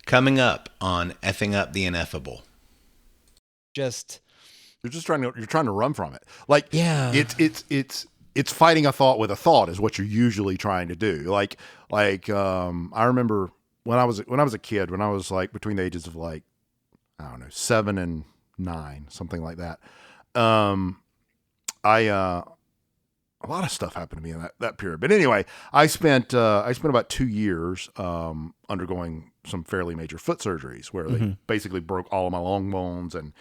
Coming up on F'ing Up the Ineffable. You're trying to run from it. Like, Yeah. It's fighting a thought with a thought is what you're usually trying to do. I remember when I was a kid, when I was like between the ages of like, I don't know, 7 and 9, something like that. A lot of stuff happened to me in that period. But anyway, I spent about 2 years undergoing some fairly major foot surgeries where they basically broke all of my long bones and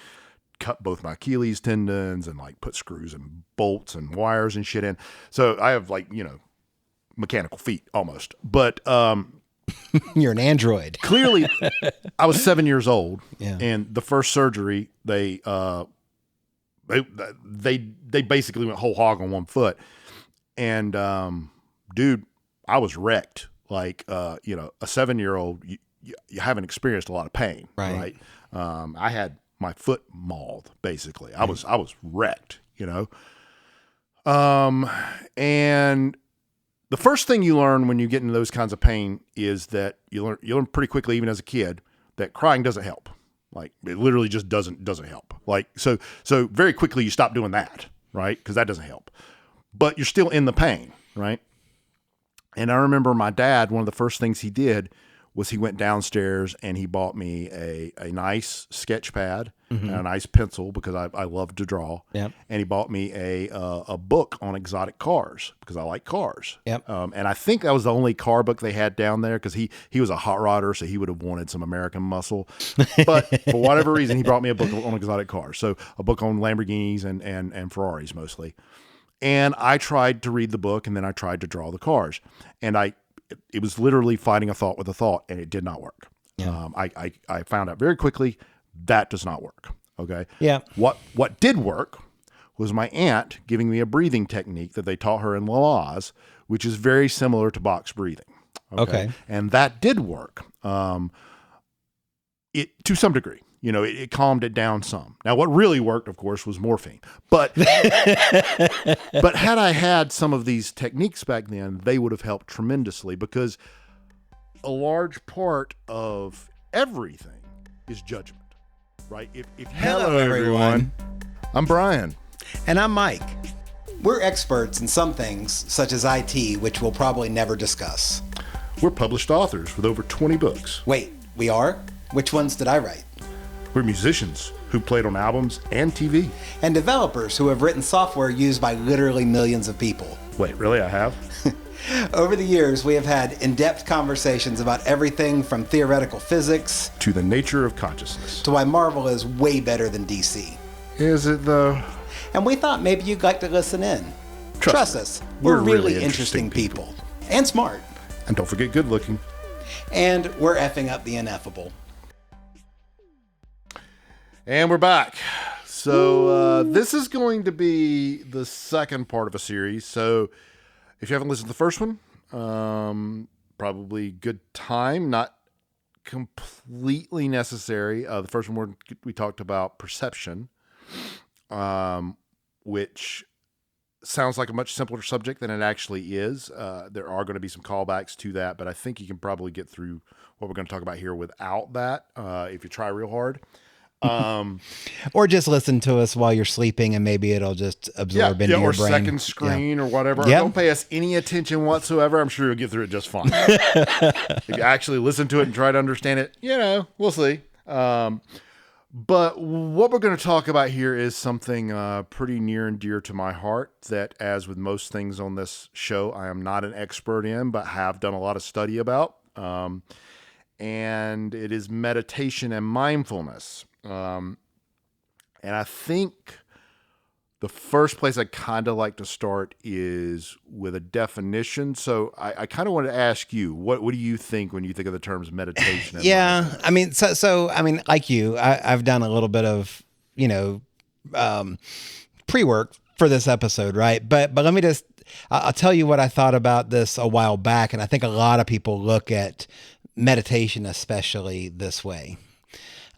cut both my Achilles tendons and like put screws and bolts and wires and shit in. So I have like, mechanical feet almost. But You're an android. clearly I was 7 years old, Yeah. and the first surgery they basically went whole hog on one foot. And dude, I was wrecked. Like a 7-year-old, you haven't experienced a lot of pain, Right. I had my foot mauled, basically. I was wrecked, and the first thing you learn when you get into those kinds of pain is that you learn pretty quickly, even as a kid, that crying doesn't help. Like, it literally just doesn't help. Like, so very quickly you stop doing that, right? Because that doesn't help. But you're still in the pain, right? And I remember my dad, one of the first things he did was he went downstairs and he bought me a nice sketch pad and a nice pencil because I love to draw. Yep. And he bought me a book on exotic cars because I like cars. Yep. And I think that was the only car book they had down there because he was a hot rodder, so he would have wanted some American muscle. But for whatever reason, he brought me a book on exotic cars. So a book on Lamborghinis and Ferraris mostly. And I tried to read the book, and then I tried to draw the cars. And it was literally fighting a thought with a thought, and it did not work. Yeah. I found out very quickly that does not work. Okay. Yeah. What did work was my aunt giving me a breathing technique that they taught her in La Laz, which is very similar to box breathing. Okay. And that did work. It to some degree. It calmed it down some. Now, what really worked, of course, was morphine. But had I had some of these techniques back then, they would have helped tremendously because a large part of everything is judgment, right? If Hello, everyone. I'm Brian. And I'm Mike. We're experts in some things, such as IT, which we'll probably never discuss. We're published authors with over 20 books. Wait, we are? Which ones did I write? We're musicians who played on albums and TV. And developers who have written software used by literally millions of people. Wait, really? I have? Over the years, we have had in-depth conversations about everything from theoretical physics To the nature of consciousness. to why Marvel is way better than DC. Is it though? And we thought maybe you'd like to listen in. Trust us, we're really interesting people. And smart. And don't forget good looking. And we're effing up the ineffable. And we're back. So this is going to be the second part of a series. So if you haven't listened to the first one, probably good time, not completely necessary. The first one we talked about perception, which sounds like a much simpler subject than it actually is. There are going to be some callbacks to that, but I think you can probably get through what we're going to talk about here without that if you try real hard. Or just listen to us while you're sleeping and maybe it'll just absorb into your brain. Or second screen or whatever. Yeah. Don't pay us any attention whatsoever. I'm sure you'll get through it just fine. If you actually listen to it and try to understand it, we'll see. But what we're going to talk about here is something pretty near and dear to my heart that, as with most things on this show, I am not an expert in, but have done a lot of study about. And it is meditation and mindfulness. And I think the first place I kind of like to start is with a definition. So I kind of want to ask you, what do you think when you think of the terms meditation? And Yeah. I mean, like you, I've done a little bit of, pre-work for this episode, right? But let me I'll tell you what I thought about this a while back. And I think a lot of people look at meditation, especially this way.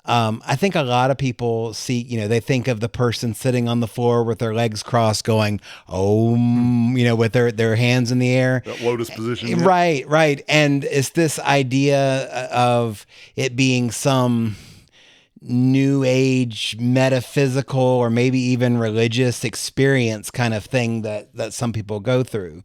I think a lot of people see, they think of the person sitting on the floor with their legs crossed going, oh, with their hands in the air. That lotus position. Right. And it's this idea of it being some new age metaphysical or maybe even religious experience kind of thing that some people go through.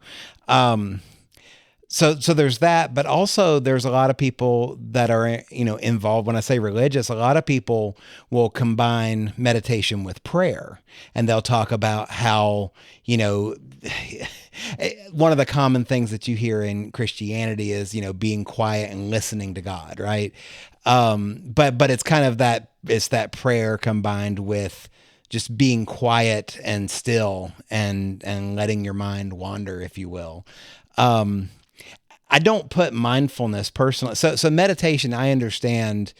So there's that, but also there's a lot of people that are, involved. When I say religious, a lot of people will combine meditation with prayer, and they'll talk about how, one of the common things that you hear in Christianity is, being quiet and listening to God. Right. But it's kind of it's that prayer combined with just being quiet and still and letting your mind wander, if you will. I don't put mindfulness personally. So meditation, I understand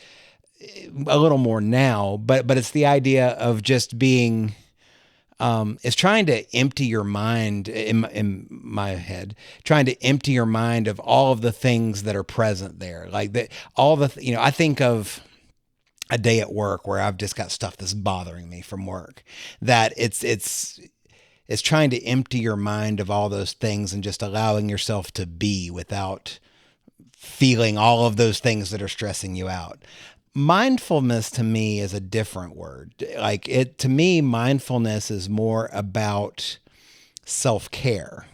a little more now, but it's the idea of just being, it's trying to empty your mind in my head, trying to empty your mind of all of the things that are present there. Like that, I think of a day at work where I've just got stuff that's bothering me from work, that it's trying to empty your mind of all those things and just allowing yourself to be without feeling all of those things that are stressing you out. Mindfulness to me is a different word. To me, mindfulness is more about self-care.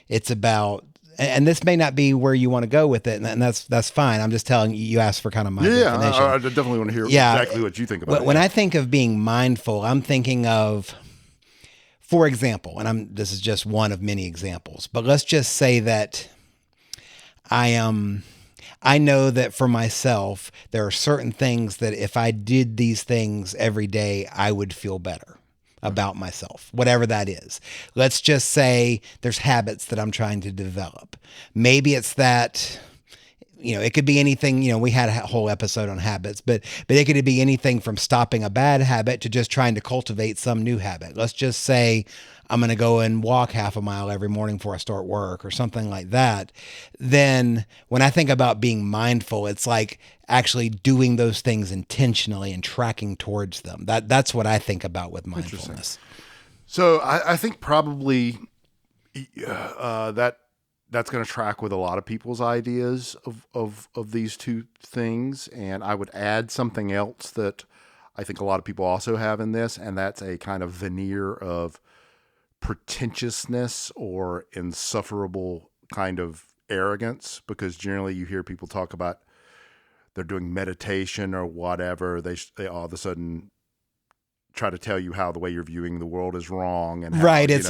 It's about, and this may not be where you want to go with it, and that's fine. I'm just telling you, you asked for kind of my definition. I definitely want to hear exactly what you think about it. When I think of being mindful, I'm thinking of, for example, and this is just one of many examples, but let's just say that I know that for myself, there are certain things that if I did these things every day, I would feel better about myself, whatever that is. Let's just say there's habits that I'm trying to develop. Maybe it's that, it could be anything, we had a whole episode on habits, but it could be anything from stopping a bad habit to just trying to cultivate some new habit. Let's just say I'm going to go and walk half a mile every morning before I start work or something like that. Then when I think about being mindful, it's like actually doing those things intentionally and tracking towards them. That's what I think about with mindfulness. So I think probably that's going to track with a lot of people's ideas of these two things. And I would add something else that I think a lot of people also have in this, and that's a kind of veneer of pretentiousness or insufferable kind of arrogance, because generally you hear people talk about they're doing meditation or whatever. They all of a sudden try to tell you how the way you're viewing the world is wrong, and how, right. It's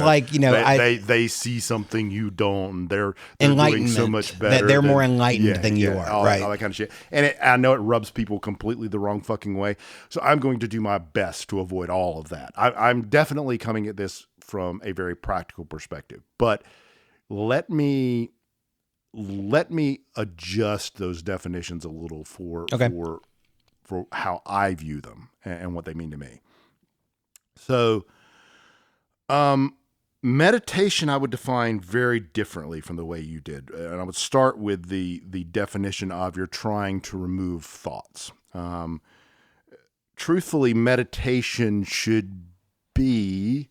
they see something you don't, and they're doing so much better. They're more enlightened than you are, all right? All that kind of shit. And I know it rubs people completely the wrong fucking way. So I'm going to do my best to avoid all of that. I'm definitely coming at this from a very practical perspective, but let me adjust those definitions a little for how I view them and what they mean to me. So, meditation I would define very differently from the way you did. And I would start with the definition of you're trying to remove thoughts. Truthfully, meditation should be,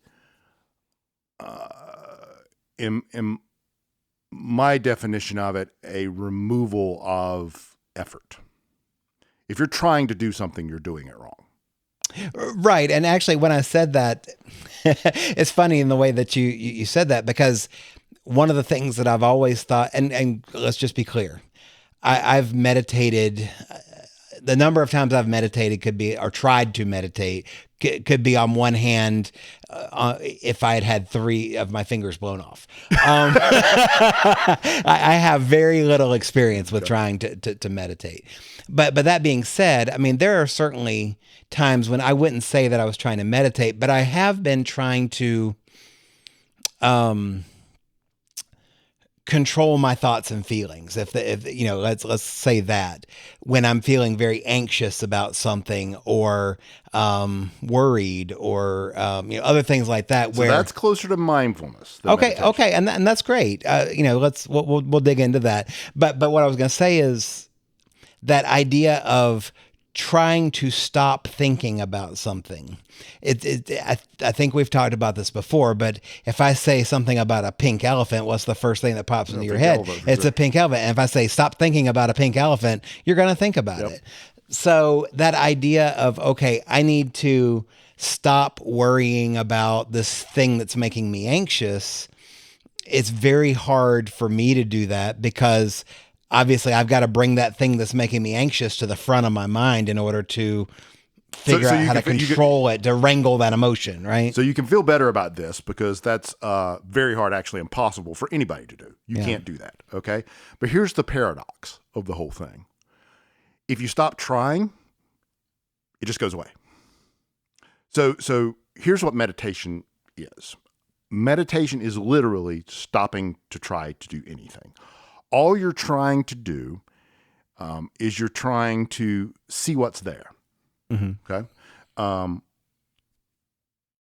in my definition of it, a removal of effort. If you're trying to do something, you're doing it wrong. Right. And actually, when I said that, it's funny in the way that you said that, because one of the things that I've always thought, and let's just be clear, I've meditated. The number of times I've meditated could be, or tried to meditate, could be on one hand, if I had 3 of my fingers blown off. I have very little experience with trying to meditate. But that being said, I mean, there are certainly times when I wouldn't say that I was trying to meditate, but I have been trying to control my thoughts and feelings. If let's say that when I'm feeling very anxious about something, or worried, or other things like that. So that's closer to mindfulness. Okay, and that's great. We'll dig into that. But what I was going to say is that idea of trying to stop thinking about something. I think we've talked about this before, but if I say something about a pink elephant, what's the first thing that pops into your head? It's a pink elephant. And if I say stop thinking about a pink elephant, you're going to think about it. So that idea of, okay, I need to stop worrying about this thing that's making me anxious. It's very hard for me to do that because obviously I've got to bring that thing that's making me anxious to the front of my mind in order to figure out how to control it, to wrangle that emotion, right? So you can feel better about this because that's very hard, actually impossible for anybody to do. You can't do that, okay? But here's the paradox of the whole thing. If you stop trying, it just goes away. So here's what meditation is. Meditation is literally stopping to try to do anything. All you're trying to do is you're trying to see what's there. Okay.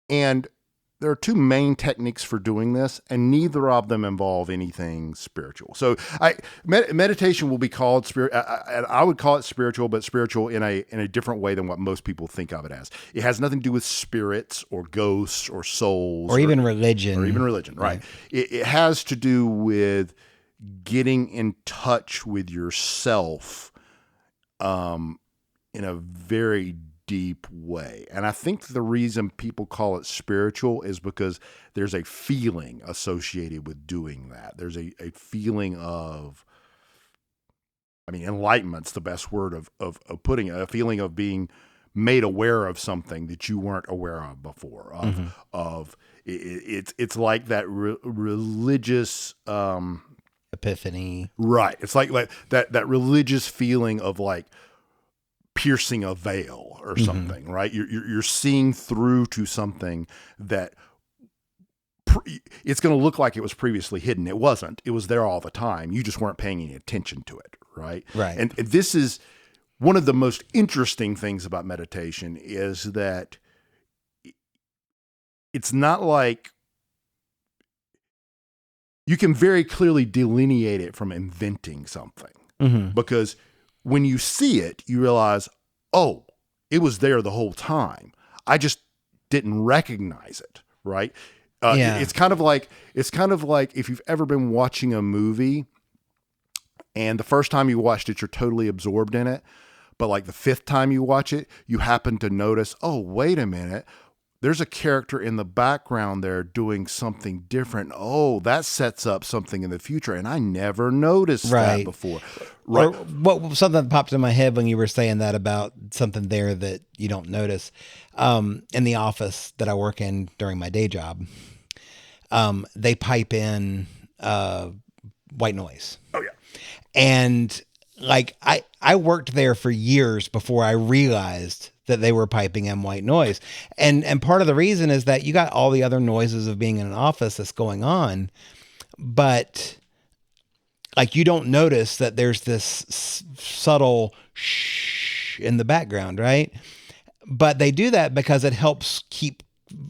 And there are two main techniques for doing this, and neither of them involve anything spiritual. So meditation will be called spirit. I would call it spiritual, but spiritual in a different way than what most people think of it as. It has nothing to do with spirits or ghosts or souls or even religion. Or even religion, right? It has to do with getting in touch with yourself in a very deep way. And I think the reason people call it spiritual is because there's a feeling associated with doing that. There's a feeling of, enlightenment's the best word of putting it, a feeling of being made aware of something that you weren't aware of before. It's like that religious epiphany. Right. It's like that religious feeling of like piercing a veil or something, right? You're seeing through to something that it's going to look like it was previously hidden. It wasn't. It was there all the time. You just weren't paying any attention to it, right? Right. And this is one of the most interesting things about meditation is that it's not like you can very clearly delineate it from inventing something because when you see it, you realize, oh, it was there the whole time. I just didn't recognize it, right? It's kind of like if you've ever been watching a movie and the first time you watched it, you're totally absorbed in it. But like the fifth time you watch it, you happen to notice, oh, wait a minute. There's a character in the background there doing something different. Oh, that sets up something in the future. And I never noticed that before. Right. Or something that popped in my head when you were saying that about something there that you don't notice. In the office that I work in during my day job, they pipe in white noise. Oh, yeah. And like I worked there for years before I realized that they were piping in white noise. And part of the reason is that you got all the other noises of being in an office that's going on, but like you don't notice that there's this subtle shh in the background, right? But they do that because it helps keep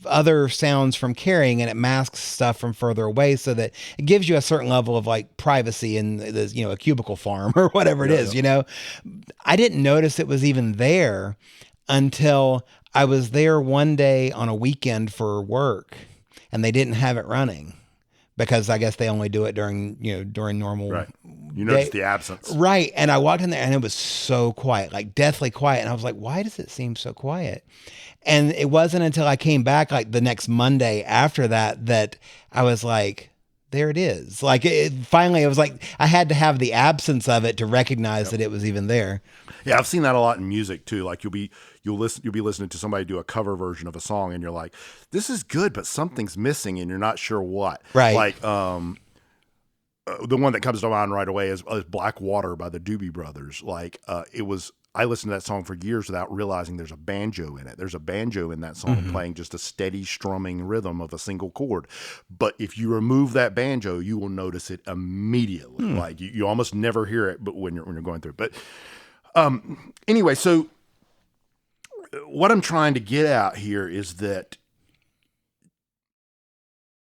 other sounds from carrying and it masks stuff from further away so that it gives you a certain level of like privacy in the, a cubicle farm or whatever it is. I didn't notice it was even there until I was there one day on a weekend for work and they didn't have it running because I guess they only do it during normal. Right. You notice the absence. Right. And I walked in there and it was so quiet, like deathly quiet. And I was like, why does it seem so quiet? And it wasn't until I came back like the next Monday after that I was like, there it is. Like finally, it was like I had to have the absence of it to recognize that it was even there. Yeah, I've seen that a lot in music too. Like you'll be listening to somebody do a cover version of a song, and you're like, "This is good, but something's missing," and you're not sure what. Right. Like the one that comes to mind right away is "Black Water" by the Doobie Brothers. Like I listened to that song for years without realizing there's a banjo in it. There's a banjo in that song playing just a steady strumming rhythm of a single chord. But if you remove that banjo, you will notice it immediately. Like you almost never hear it, but when you're going through it. But anyway, so what I'm trying to get at here is that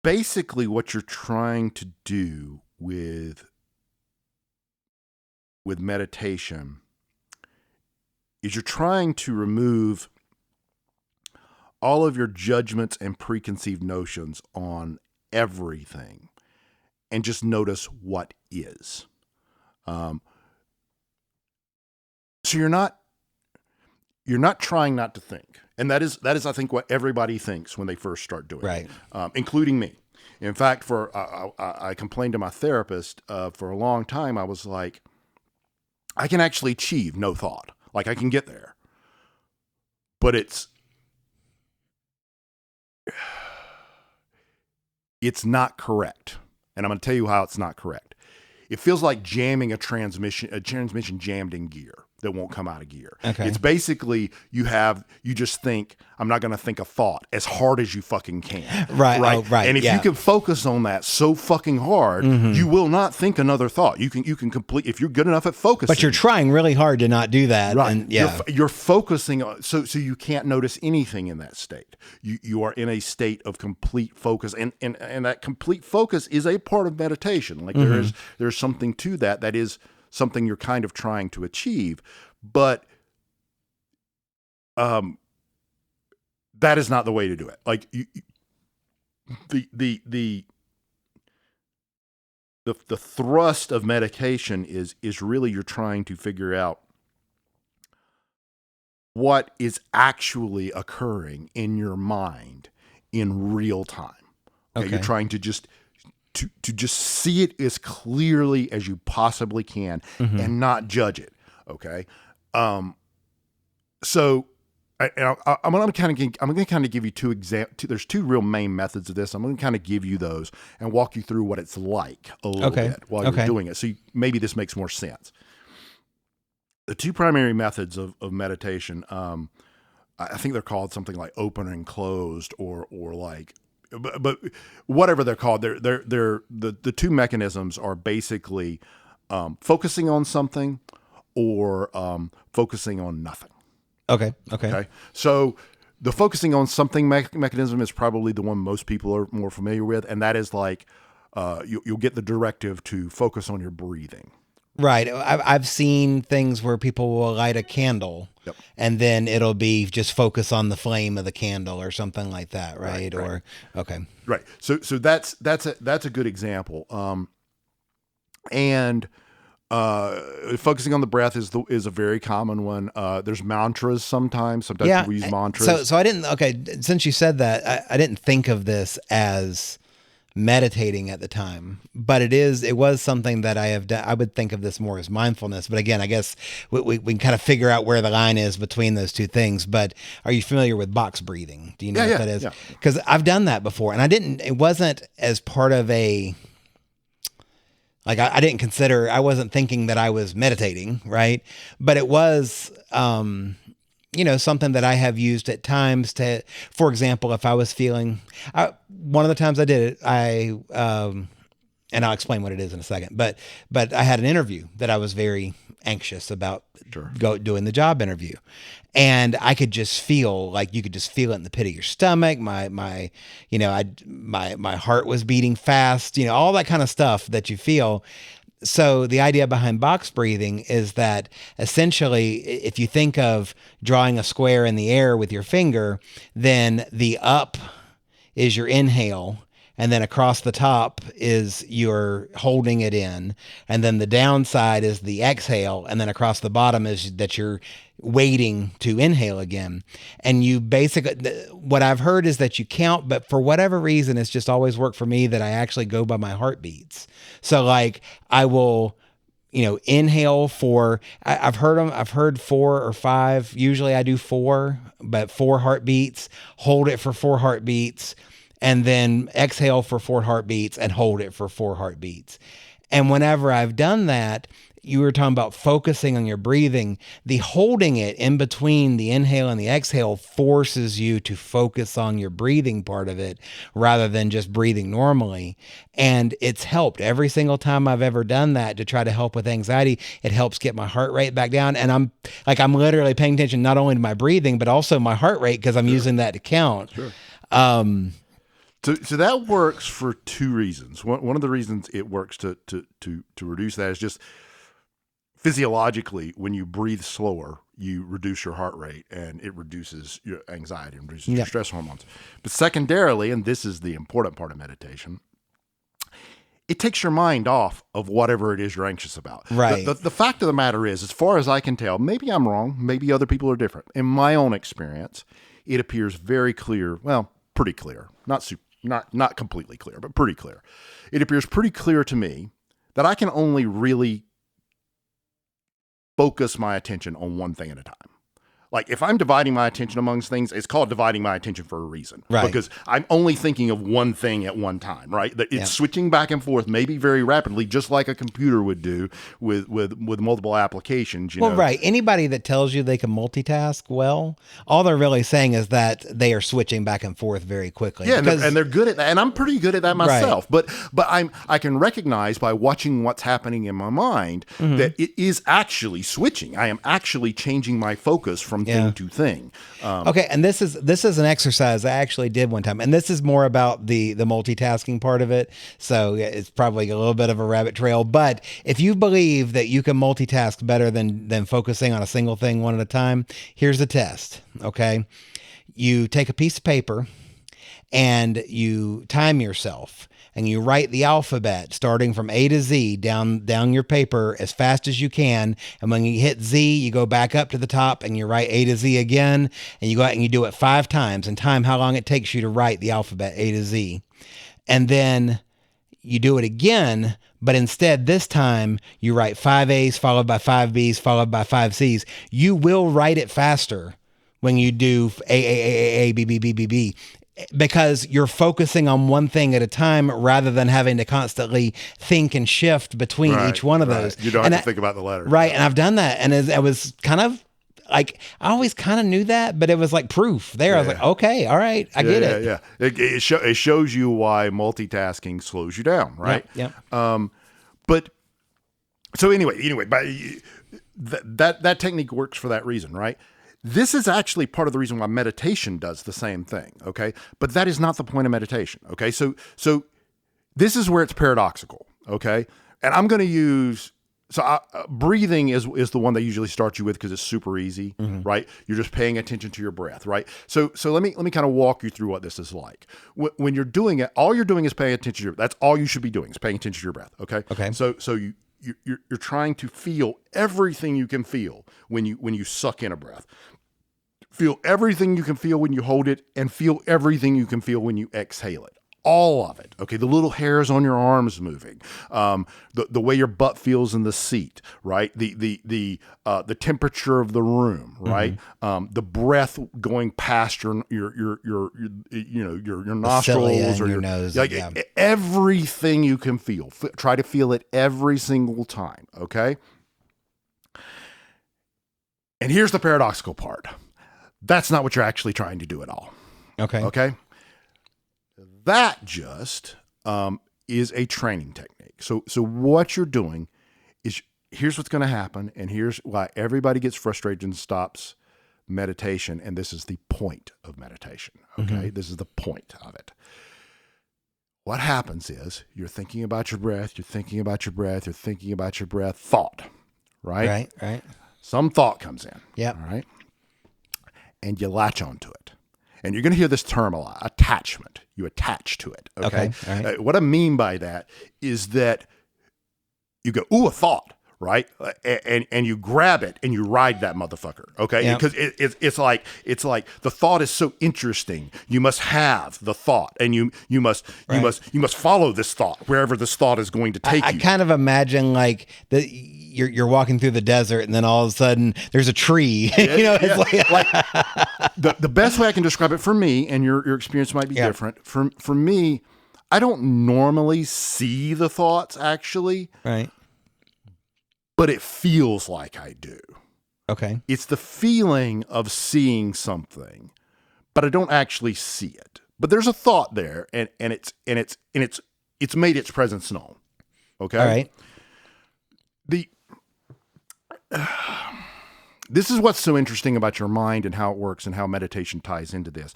basically what you're trying to do with meditation is you're trying to remove all of your judgments and preconceived notions on everything and just notice what is. So you're not trying not to think. And that is, I think, what everybody thinks when they first start doing Right. it, including me. In fact, I complained to my therapist for a long time. I was like, I can actually achieve no thought. Like, I can get there. But it's not correct. And I'm going to tell you how it's not correct. It feels like jamming a transmission jammed in gear that won't come out of gear. Okay. It's basically you just think, I'm not going to think a thought as hard as you fucking can. Right. Right. Oh, right. And if you can focus on that so fucking hard, you will not think another thought. You can complete, if you're good enough at focusing. But you're trying really hard to not do that. Right. And You're focusing on, so you can't notice anything in that state. You are in a state of complete focus, and that complete focus is a part of meditation. Like there's something to that is something you're kind of trying to achieve, but that is not the way to do it. Like the thrust of meditation is really you're trying to figure out what is actually occurring in your mind in real time. Okay. You're trying to just see it as clearly as you possibly can and not judge it. Okay. So I'm going to kind of give you two examples. There's two real main methods of this. I'm going to kind of give you those and walk you through what it's like a little bit while you're doing it. So maybe this makes more sense. The two primary methods of meditation, I think they're called something like open and closed or like, but whatever they're called, they're the two mechanisms are basically focusing on something or focusing on nothing. Okay. So the focusing on something mechanism is probably the one most people are more familiar with, and that is like you'll get the directive to focus on your breathing. Right. I've seen things where people will light a candle and then it'll be just focus on the flame of the candle or something like that. Right. Right. So that's a good example. And focusing on the breath is a very common one. There's mantras sometimes. Sometimes we use mantras. So I didn't, since you said that, I didn't think of this as meditating at the time, but it was something that I have done. I would think of this more as mindfulness, but again, I guess we can kind of figure out where the line is between those two things. But are you familiar with box breathing? Do you know what that is? Because I've done that before, and it wasn't as part of a, like, I wasn't thinking that I was meditating, right? But it was, something that I have used at times to, for example, if I was feeling, one of the times I did it, and I'll explain what it is in a second, but I had an interview that I was very anxious about doing the job interview. And I could just feel, like, you could just feel it in the pit of your stomach. My heart was beating fast, all that kind of stuff that you feel. So the idea behind box breathing is that essentially, if you think of drawing a square in the air with your finger, then the up is your inhale, and then across the top is you're holding it in, and then the downside is the exhale, and then across the bottom is that you're waiting to inhale again. And you basically, what I've heard is that you count, but for whatever reason, it's just always worked for me that I actually go by my heartbeats. So like I will, inhale for, I've heard 4 or 5. Usually I do 4, but 4 heartbeats, hold it for 4 heartbeats, and then exhale for 4 heartbeats and hold it for 4 heartbeats. And whenever I've done that, you were talking about focusing on your breathing. The holding it in between the inhale and the exhale forces you to focus on your breathing part of it rather than just breathing normally. And it's helped every single time I've ever done that to try to help with anxiety. It helps get my heart rate back down. And I'm literally paying attention not only to my breathing, but also my heart rate, because I'm using that to count. Sure. So that works for 2 reasons. One of the reasons it works to reduce that is just physiologically, when you breathe slower, you reduce your heart rate and it reduces your anxiety and reduces your stress hormones. But secondarily, and this is the important part of meditation, it takes your mind off of whatever it is you're anxious about. Right. The fact of the matter is, as far as I can tell, maybe I'm wrong, maybe other people are different. In my own experience, it appears very clear, well, pretty clear, not completely clear, but pretty clear. It appears pretty clear to me that I can only really focus my attention on one thing at a time. Like if I'm dividing my attention amongst things, it's called dividing my attention for a reason. Right. Because I'm only thinking of one thing at one time, right? It's switching back and forth, maybe very rapidly, just like a computer would do with multiple applications. You know? Right. Anybody that tells you they can multitask well, all they're really saying is that they are switching back and forth very quickly. Yeah, and they're good at that, and I'm pretty good at that myself. Right. But I can recognize by watching what's happening in my mind that it is actually switching. I am actually changing my focus from thing to thing. Okay, and this is an exercise I actually did one time, and this is more about the multitasking part of it. So it's probably a little bit of a rabbit trail. But if you believe that you can multitask better than focusing on a single thing one at a time, here's the test. Okay, you take a piece of paper and you time yourself. And you write the alphabet starting from A to Z down your paper as fast as you can. And when you hit Z, you go back up to the top and you write A to Z again. And you go out and you do it 5 times and time how long it takes you to write the alphabet A to Z. And then you do it again, but instead this time you write 5 A's followed by 5 B's followed by 5 C's. You will write it faster when you do A, B, B, B, B, B. Because you're focusing on one thing at a time rather than having to constantly think and shift between each one of those. You don't have to think about the letter. Right. And I've done that. And I was kind of like, I always kind of knew that, but it was like proof there. I was like, okay, all right, I get it. Yeah. It shows you why multitasking slows you down, right? Yeah. But so anyway, but that technique works for that reason, right? This is actually part of the reason why meditation does the same thing, okay? But that is not the point of meditation, okay? So this is where it's paradoxical, okay? And I'm going to use, breathing is the one that usually starts you with because it's super easy, right? You're just paying attention to your breath, right? So let me kind of walk you through what this is like. When you're doing it, all you're doing is paying attention to your, that's all you should be doing is paying attention to your breath, okay? Okay. So you're trying to feel everything you can feel when you suck in a breath. Feel everything you can feel when you hold it, and feel everything you can feel when you exhale it. All of it. Okay. The little hairs on your arms moving, the way your butt feels in the seat, right? The temperature of the room, right? The breath going past your nostrils or your nose. Like everything you can feel. Try to feel it every single time. Okay. And here's the paradoxical part. That's not what you're actually trying to do at all. Okay. Okay. That just is a training technique. So what you're doing is, here's what's going to happen, and here's why everybody gets frustrated and stops meditation, and this is the point of meditation. Okay. This is the point of it. What happens is you're thinking about your breath, you're thinking about your breath, you're thinking about your breath, thought, right? Right. Some thought comes in. Yeah. All right. And you latch onto it. And you're going to hear this term a lot, attachment. You attach to it. Okay. All right. What I mean by that is that you go, ooh, a thought, right? And you grab it and you ride that motherfucker. Okay. Yeah. Because it's like the thought is so interesting. You must have the thought, and you must follow this thought wherever this thought is going to take you. I kind of imagine like you're walking through the desert, and then all of a sudden there's a tree. It's like the best way I can describe it for me, and your experience might be different. For me, I don't normally see the thoughts actually, right? But it feels like I do. Okay, it's the feeling of seeing something, but I don't actually see it. But there's a thought there, and it's made its presence known. Okay, all right. This is what's so interesting about your mind and how it works and how meditation ties into this.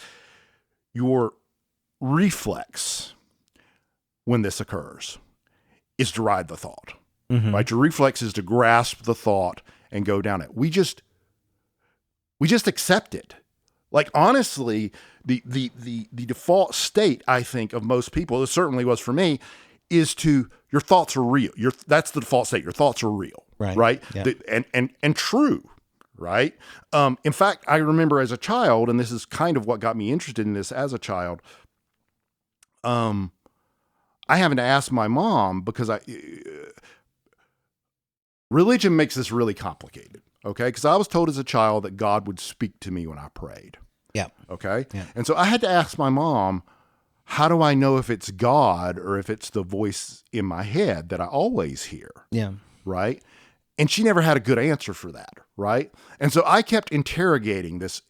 Your reflex when this occurs is to ride the thought. right? Your reflex is to grasp the thought and go down it. We just accept it. Like, honestly, the default state, I think, of most people, it certainly was for me, is to, your thoughts are real. That's the default state. Your thoughts are real, right? Yeah. And true, right? In fact, I remember as a child, and this is kind of what got me interested in this as a child, I having to ask my mom, because religion makes this really complicated, okay? Because I was told as a child that God would speak to me when I prayed. Yeah. Okay. Yeah. And so I had to ask my mom, how do I know if it's God or if it's the voice in my head that I always hear? Yeah. Right. And she never had a good answer for that. Right. And so I kept interrogating this.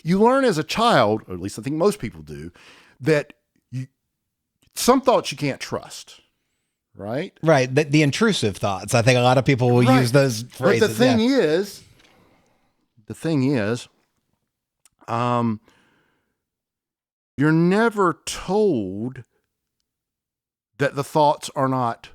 You learn as a child, or at least I think most people do, that some thoughts you can't trust. Right. Right. The intrusive thoughts. I think a lot of people will use those phrases. But the thing is, you're never told that the thoughts are not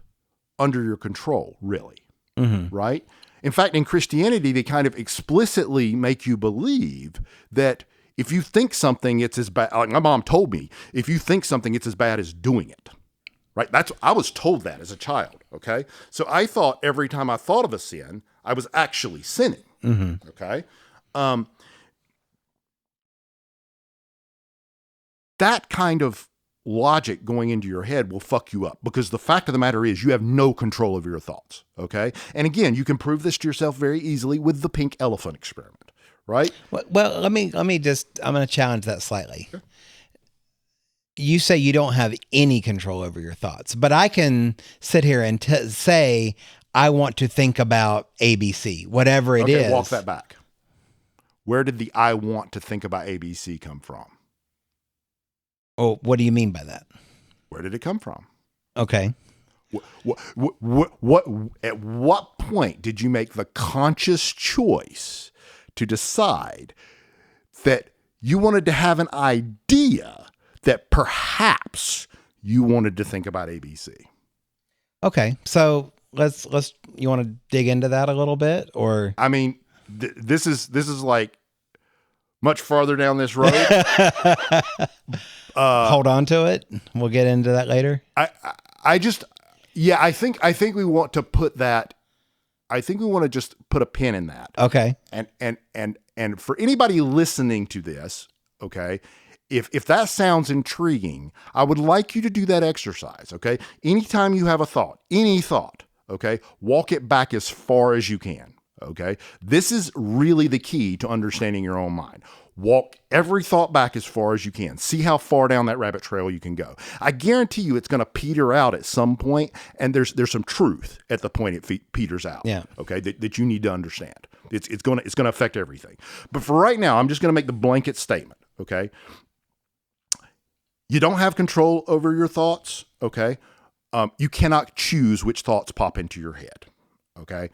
under your control, really, right? In fact, in Christianity, they kind of explicitly make you believe that if you think something, it's as bad. Like my mom told me, if you think something, it's as bad as doing it, right? I was told that as a child, okay? So I thought every time I thought of a sin, I was actually sinning, okay? That kind of logic going into your head will fuck you up, because the fact of the matter is you have no control over your thoughts, okay? And again, you can prove this to yourself very easily with the pink elephant experiment, right? Well, let me just, I'm going to challenge that slightly. Sure. You say you don't have any control over your thoughts, but I can sit here and say, I want to think about ABC, whatever it is. Walk that back. Where did the I want to think about ABC come from? Oh, what do you mean by that? Where did it come from? Okay. What at what point did you make the conscious choice to decide that you wanted to have an idea that perhaps you wanted to think about ABC? Okay. So let's you want to dig into that a little bit, or? I mean, this is like much farther down this road. Hold on to it. We'll get into that later. I think we want to put that. I think we want to just put a pin in that. Okay. And for anybody listening to this, okay, if that sounds intriguing, I would like you to do that exercise. Okay. Anytime you have a thought, any thought, okay, walk it back as far as you can. Okay. This is really the key to understanding your own mind. Walk every thought back as far as you can. See how far down that rabbit trail you can go. I guarantee you it's going to peter out at some point, and there's some truth at the point it peters out. Yeah. Okay, that you need to understand. It's going to affect everything. But for right now, I'm just going to make the blanket statement. Okay. You don't have control over your thoughts. Okay. You cannot choose which thoughts pop into your head. Okay.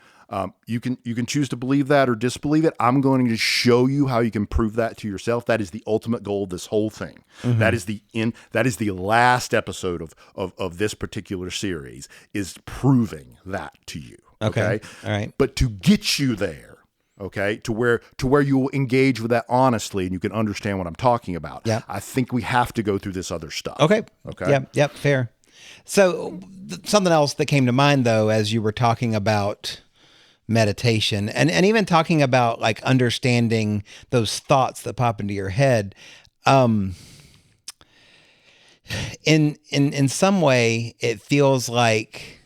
You can choose to believe that or disbelieve it. I'm going to show you how you can prove that to yourself. That is the ultimate goal of this whole thing. That is the last episode of this particular series, is proving that to you. Okay. All right. But to get you there, okay, to where you will engage with that honestly and you can understand what I'm talking about. Yeah. I think we have to go through this other stuff. Okay. Okay. Yep. Fair. So something else that came to mind though, as you were talking about meditation and even talking about like understanding those thoughts that pop into your head, in some way it feels like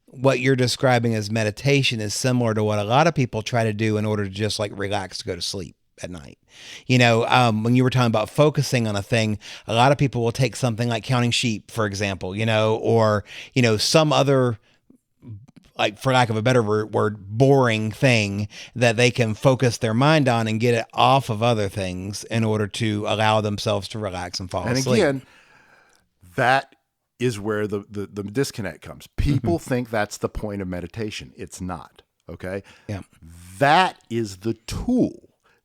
what you're describing as meditation is similar to what a lot of people try to do in order to just like relax to go to sleep at night. You know, when you were talking about focusing on a thing, a lot of people will take something like counting sheep, for example, you know, or, you know, some other, like for lack of a better word, boring thing that they can focus their mind on and get it off of other things in order to allow themselves to relax and fall asleep. And again, that is where the disconnect comes. People think that's the point of meditation. It's not. Okay. Yeah. That is the tool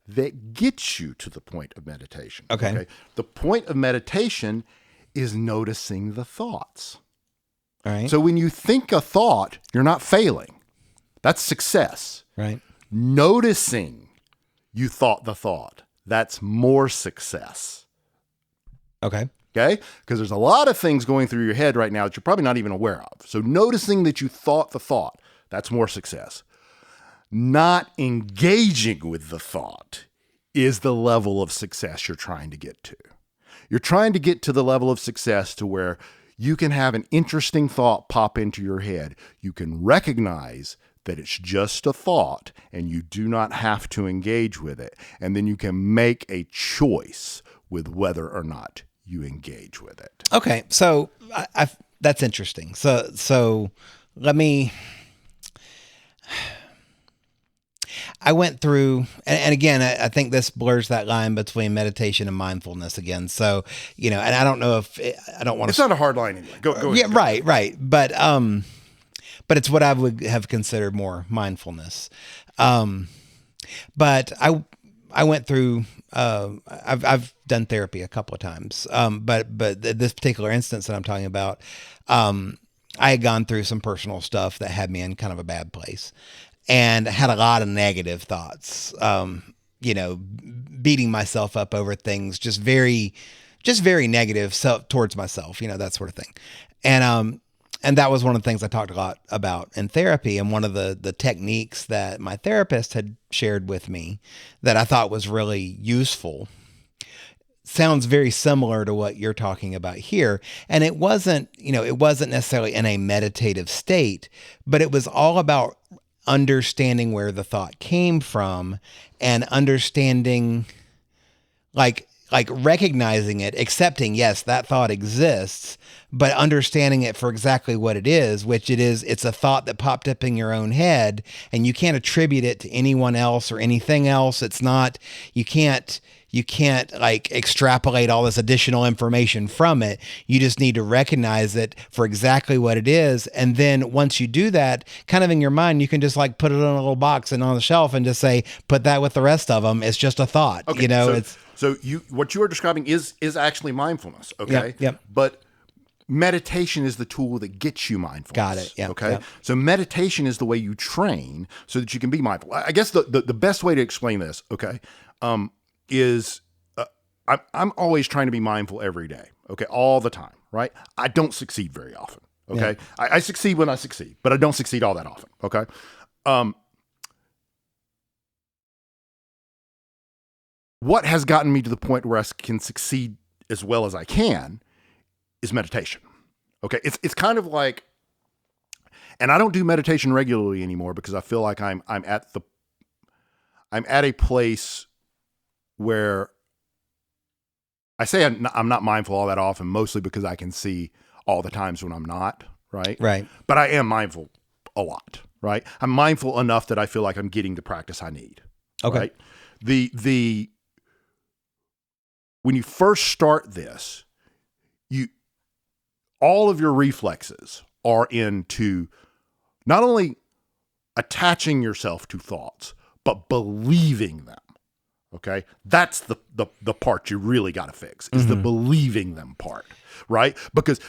that gets you to the point of meditation. Okay. The point of meditation is noticing the thoughts. All right. So when you think a thought, you're not failing. That's success. Right. Noticing you thought the thought, that's more success. Okay. Okay? Because there's a lot of things going through your head right now that you're probably not even aware of. So noticing that you thought the thought, that's more success. Not engaging with the thought is the level of success you're trying to get to. You're trying to get to the level of success to where you can have an interesting thought pop into your head. You can recognize that it's just a thought and you do not have to engage with it. And then you can make a choice with whether or not you engage with it. Okay. So that's interesting. So let me, I went through, and again, I think this blurs that line between meditation and mindfulness again. So, and I don't know if I don't want to. It's not a hard line anyway. Go ahead. Yeah, right. But it's what I would have considered more mindfulness. But I went through. I've done therapy a couple of times. But this particular instance that I'm talking about, I had gone through some personal stuff that had me in kind of a bad place. And had a lot of negative thoughts, beating myself up over things, just very negative towards myself, that sort of thing. And that was one of the things I talked a lot about in therapy. And one of the techniques that my therapist had shared with me that I thought was really useful sounds very similar to what you're talking about here. And it wasn't necessarily in a meditative state, but it was all about understanding where the thought came from and understanding, like recognizing it, accepting, yes, that thought exists, but understanding it for exactly what it is, which it's a thought that popped up in your own head and you can't attribute it to anyone else or anything else. It's not, you can't like extrapolate all this additional information from it. You just need to recognize it for exactly what it is. And then once you do that, kind of in your mind, you can just like put it in a little box and on the shelf and just say, put that with the rest of them. It's just a thought, Okay, so what you are describing is actually mindfulness. Okay. Yep. But meditation is the tool that gets you mindfulness. Got it. Yeah. Okay. Yep. So meditation is the way you train so that you can be mindful. I guess the best way to explain this, okay, is I'm always trying to be mindful every day. Okay. All the time. Right. I don't succeed very often. Okay. Yeah. I succeed when I succeed, but I don't succeed all that often. Okay. What has gotten me to the point where I can succeed as well as I can is meditation. Okay. It's kind of like, and I don't do meditation regularly anymore because I feel like I'm at a place where I say I'm not mindful all that often, mostly because I can see all the times when I'm not, right? Right. But I am mindful a lot, right? I'm mindful enough that I feel like I'm getting the practice I need. Okay. Right? When you first start this, all of your reflexes are into not only attaching yourself to thoughts, but believing them. Okay. That's the part you really got to fix is the believing them part, right? Because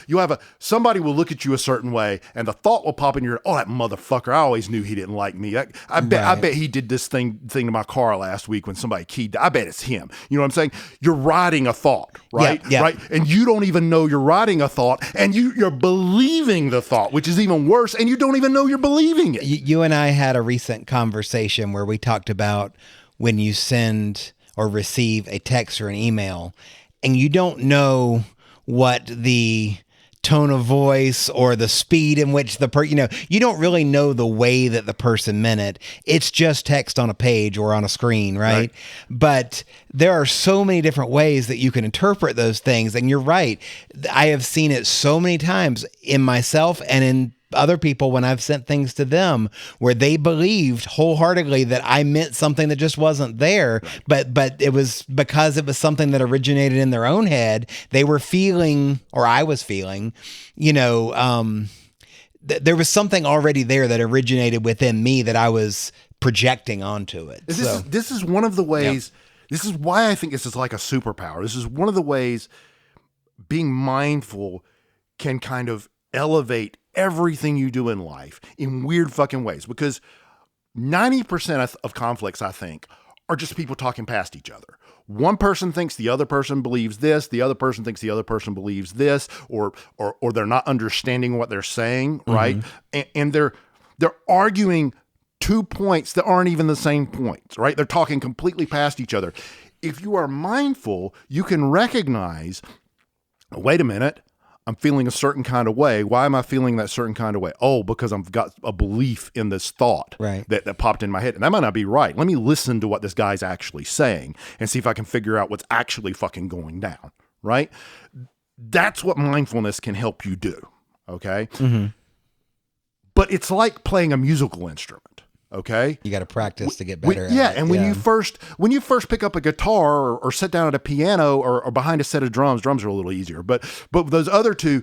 somebody will look at you a certain way and the thought will pop in your, oh, that motherfucker, I always knew he didn't like me. I bet he did this thing to my car last week when somebody keyed. I bet it's him. You know what I'm saying? You're riding a thought, right? Yeah. Right. And you don't even know you're riding a thought and you're believing the thought, which is even worse. And you don't even know you're believing it. You and I had a recent conversation where we talked about when you send or receive a text or an email and you don't know what the tone of voice or the speed in which you don't really know the way that the person meant it. It's just text on a page or on a screen, right? But there are so many different ways that you can interpret those things. And you're right. I have seen it so many times in myself and in other people when I've sent things to them where they believed wholeheartedly that I meant something that just wasn't there, but it was because it was something that originated in their own head. They were feeling, or I was feeling, there was something already there that originated within me that I was projecting onto it. This is one of the ways, this is why I think this is like a superpower. This is one of the ways being mindful can kind of elevate everything you do in life in weird fucking ways, because 90% of conflicts, I think, are just people talking past each other. One person thinks the other person believes this, the other person thinks the other person believes this, or they're not understanding what they're saying, right? And they're arguing 2 points that aren't even the same points, right? They're talking completely past each other. If you are mindful, you can recognize, wait a minute, I'm feeling a certain kind of way. Why am I feeling that certain kind of way? Oh, because I've got a belief in this thought that popped in my head. And that might not be right. Let me listen to what this guy's actually saying and see if I can figure out what's actually fucking going down, right? That's what mindfulness can help you do, okay? But it's like playing a musical instrument. Okay, you got to practice to get better. And when you first pick up a guitar or sit down at a piano or behind a set of drums are a little easier. But those other two,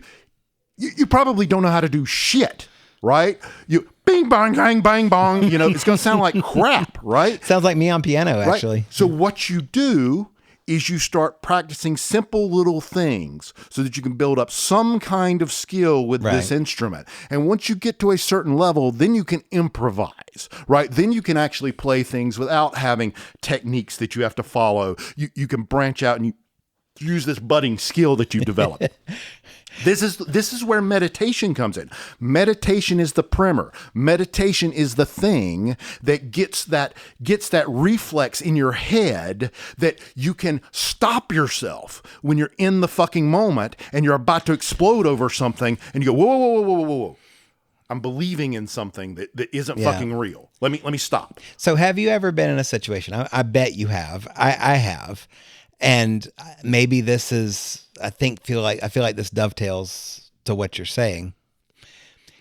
you probably don't know how to do shit, right? You bing bang bang bang bong. You know, it's going to sound like crap, right? Sounds like me on piano, actually. Right? So what you do is you start practicing simple little things so that you can build up some kind of skill with this instrument. And once you get to a certain level, then you can improvise, right? Then you can actually play things without having techniques that you have to follow. You can branch out and you use this budding skill that you've developed. This is where meditation comes in. Meditation is the primer. Meditation is the thing that gets that reflex in your head that you can stop yourself when you're in the fucking moment and you're about to explode over something and you go, whoa, whoa, whoa, whoa, whoa, whoa. I'm believing in something that isn't fucking real. Let me stop. So have you ever been in a situation? I bet you have. I have. And maybe this is, I feel like this dovetails to what you're saying.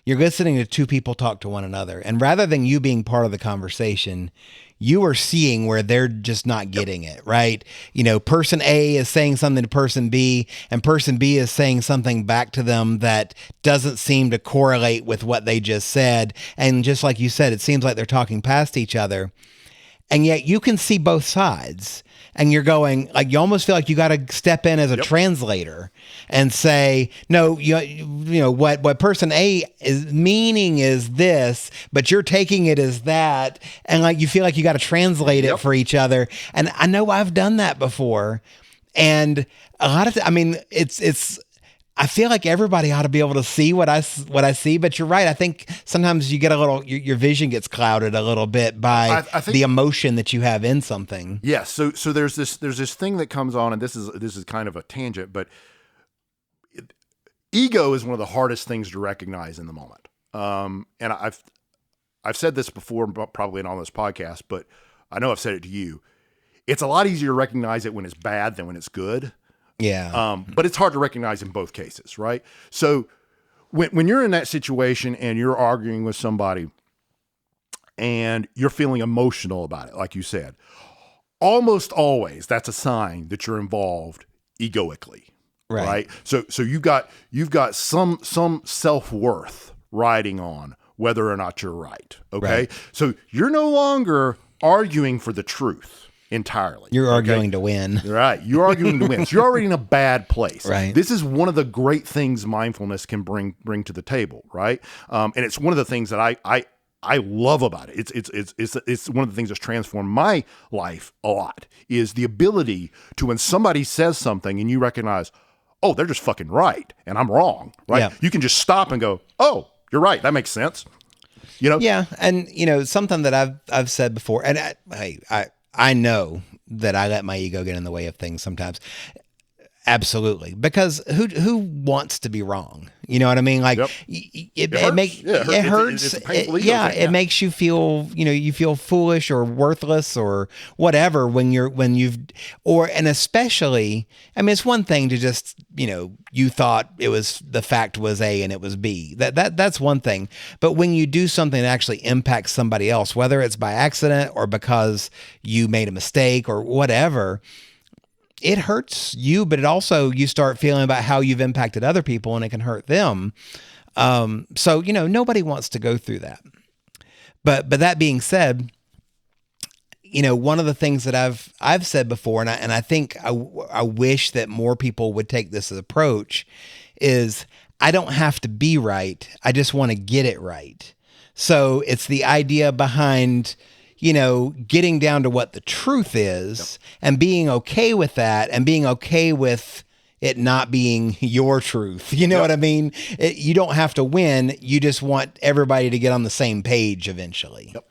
You're listening to two people talk to one another, and rather than you being part of the conversation, you are seeing where they're just not getting it, right? You know, person A is saying something to person B, and person B is saying something back to them that doesn't seem to correlate with what they just said. And just like you said, it seems like they're talking past each other. And yet you can see both sides. And you're going, like, you almost feel like you got to step in as a translator and say, no, you know what person A is meaning is this, but you're taking it as that. And like, you feel like you got to translate it for each other. And I know I've done that before. And a lot of, I feel like everybody ought to be able to see what I see, but you're right. I think sometimes you get a little, your vision gets clouded a little bit by the emotion that you have in something. Yes. So there's this thing that comes on, and this is kind of a tangent, but ego is one of the hardest things to recognize in the moment. And I've said this before, probably not on this podcast, but I know I've said it to you. It's a lot easier to recognize it when it's bad than when it's good. Yeah. But it's hard to recognize in both cases, right? So when you're in that situation and you're arguing with somebody and you're feeling emotional about it, like you said, almost always that's a sign that you're involved egoically, right? So you've got some self-worth riding on whether or not you're right, okay? So you're no longer arguing for the truth entirely. You're arguing to win. Right. You're arguing to win. So you're already in a bad place. Right. This is one of the great things mindfulness can bring to the table, right? And it's one of the things that I love about it. It's one of the things that's transformed my life a lot, is the ability to, when somebody says something and you recognize, oh, they're just fucking right and I'm wrong, right? Yeah. You can just stop and go, oh, you're right. That makes sense. You know? Yeah. And something that I've said before, and I know that I let my ego get in the way of things sometimes. Absolutely. Because who wants to be wrong? You know what I mean? Like it hurts. It makes you feel, you feel foolish or worthless or whatever and especially, I mean, it's one thing to just, you thought the fact was A and it was B. That's one thing. But when you do something that actually impacts somebody else, whether it's by accident or because you made a mistake or whatever, it hurts you, but it also, you start feeling about how you've impacted other people and it can hurt them. So, nobody wants to go through that. But that being said, one of the things that I've said before, and I think I wish that more people would take this approach, is I don't have to be right. I just want to get it right. So it's the idea behind, getting down to what the truth is and being okay with that and being okay with it not being your truth. You know what I mean? You don't have to win. You just want everybody to get on the same page eventually. Yep.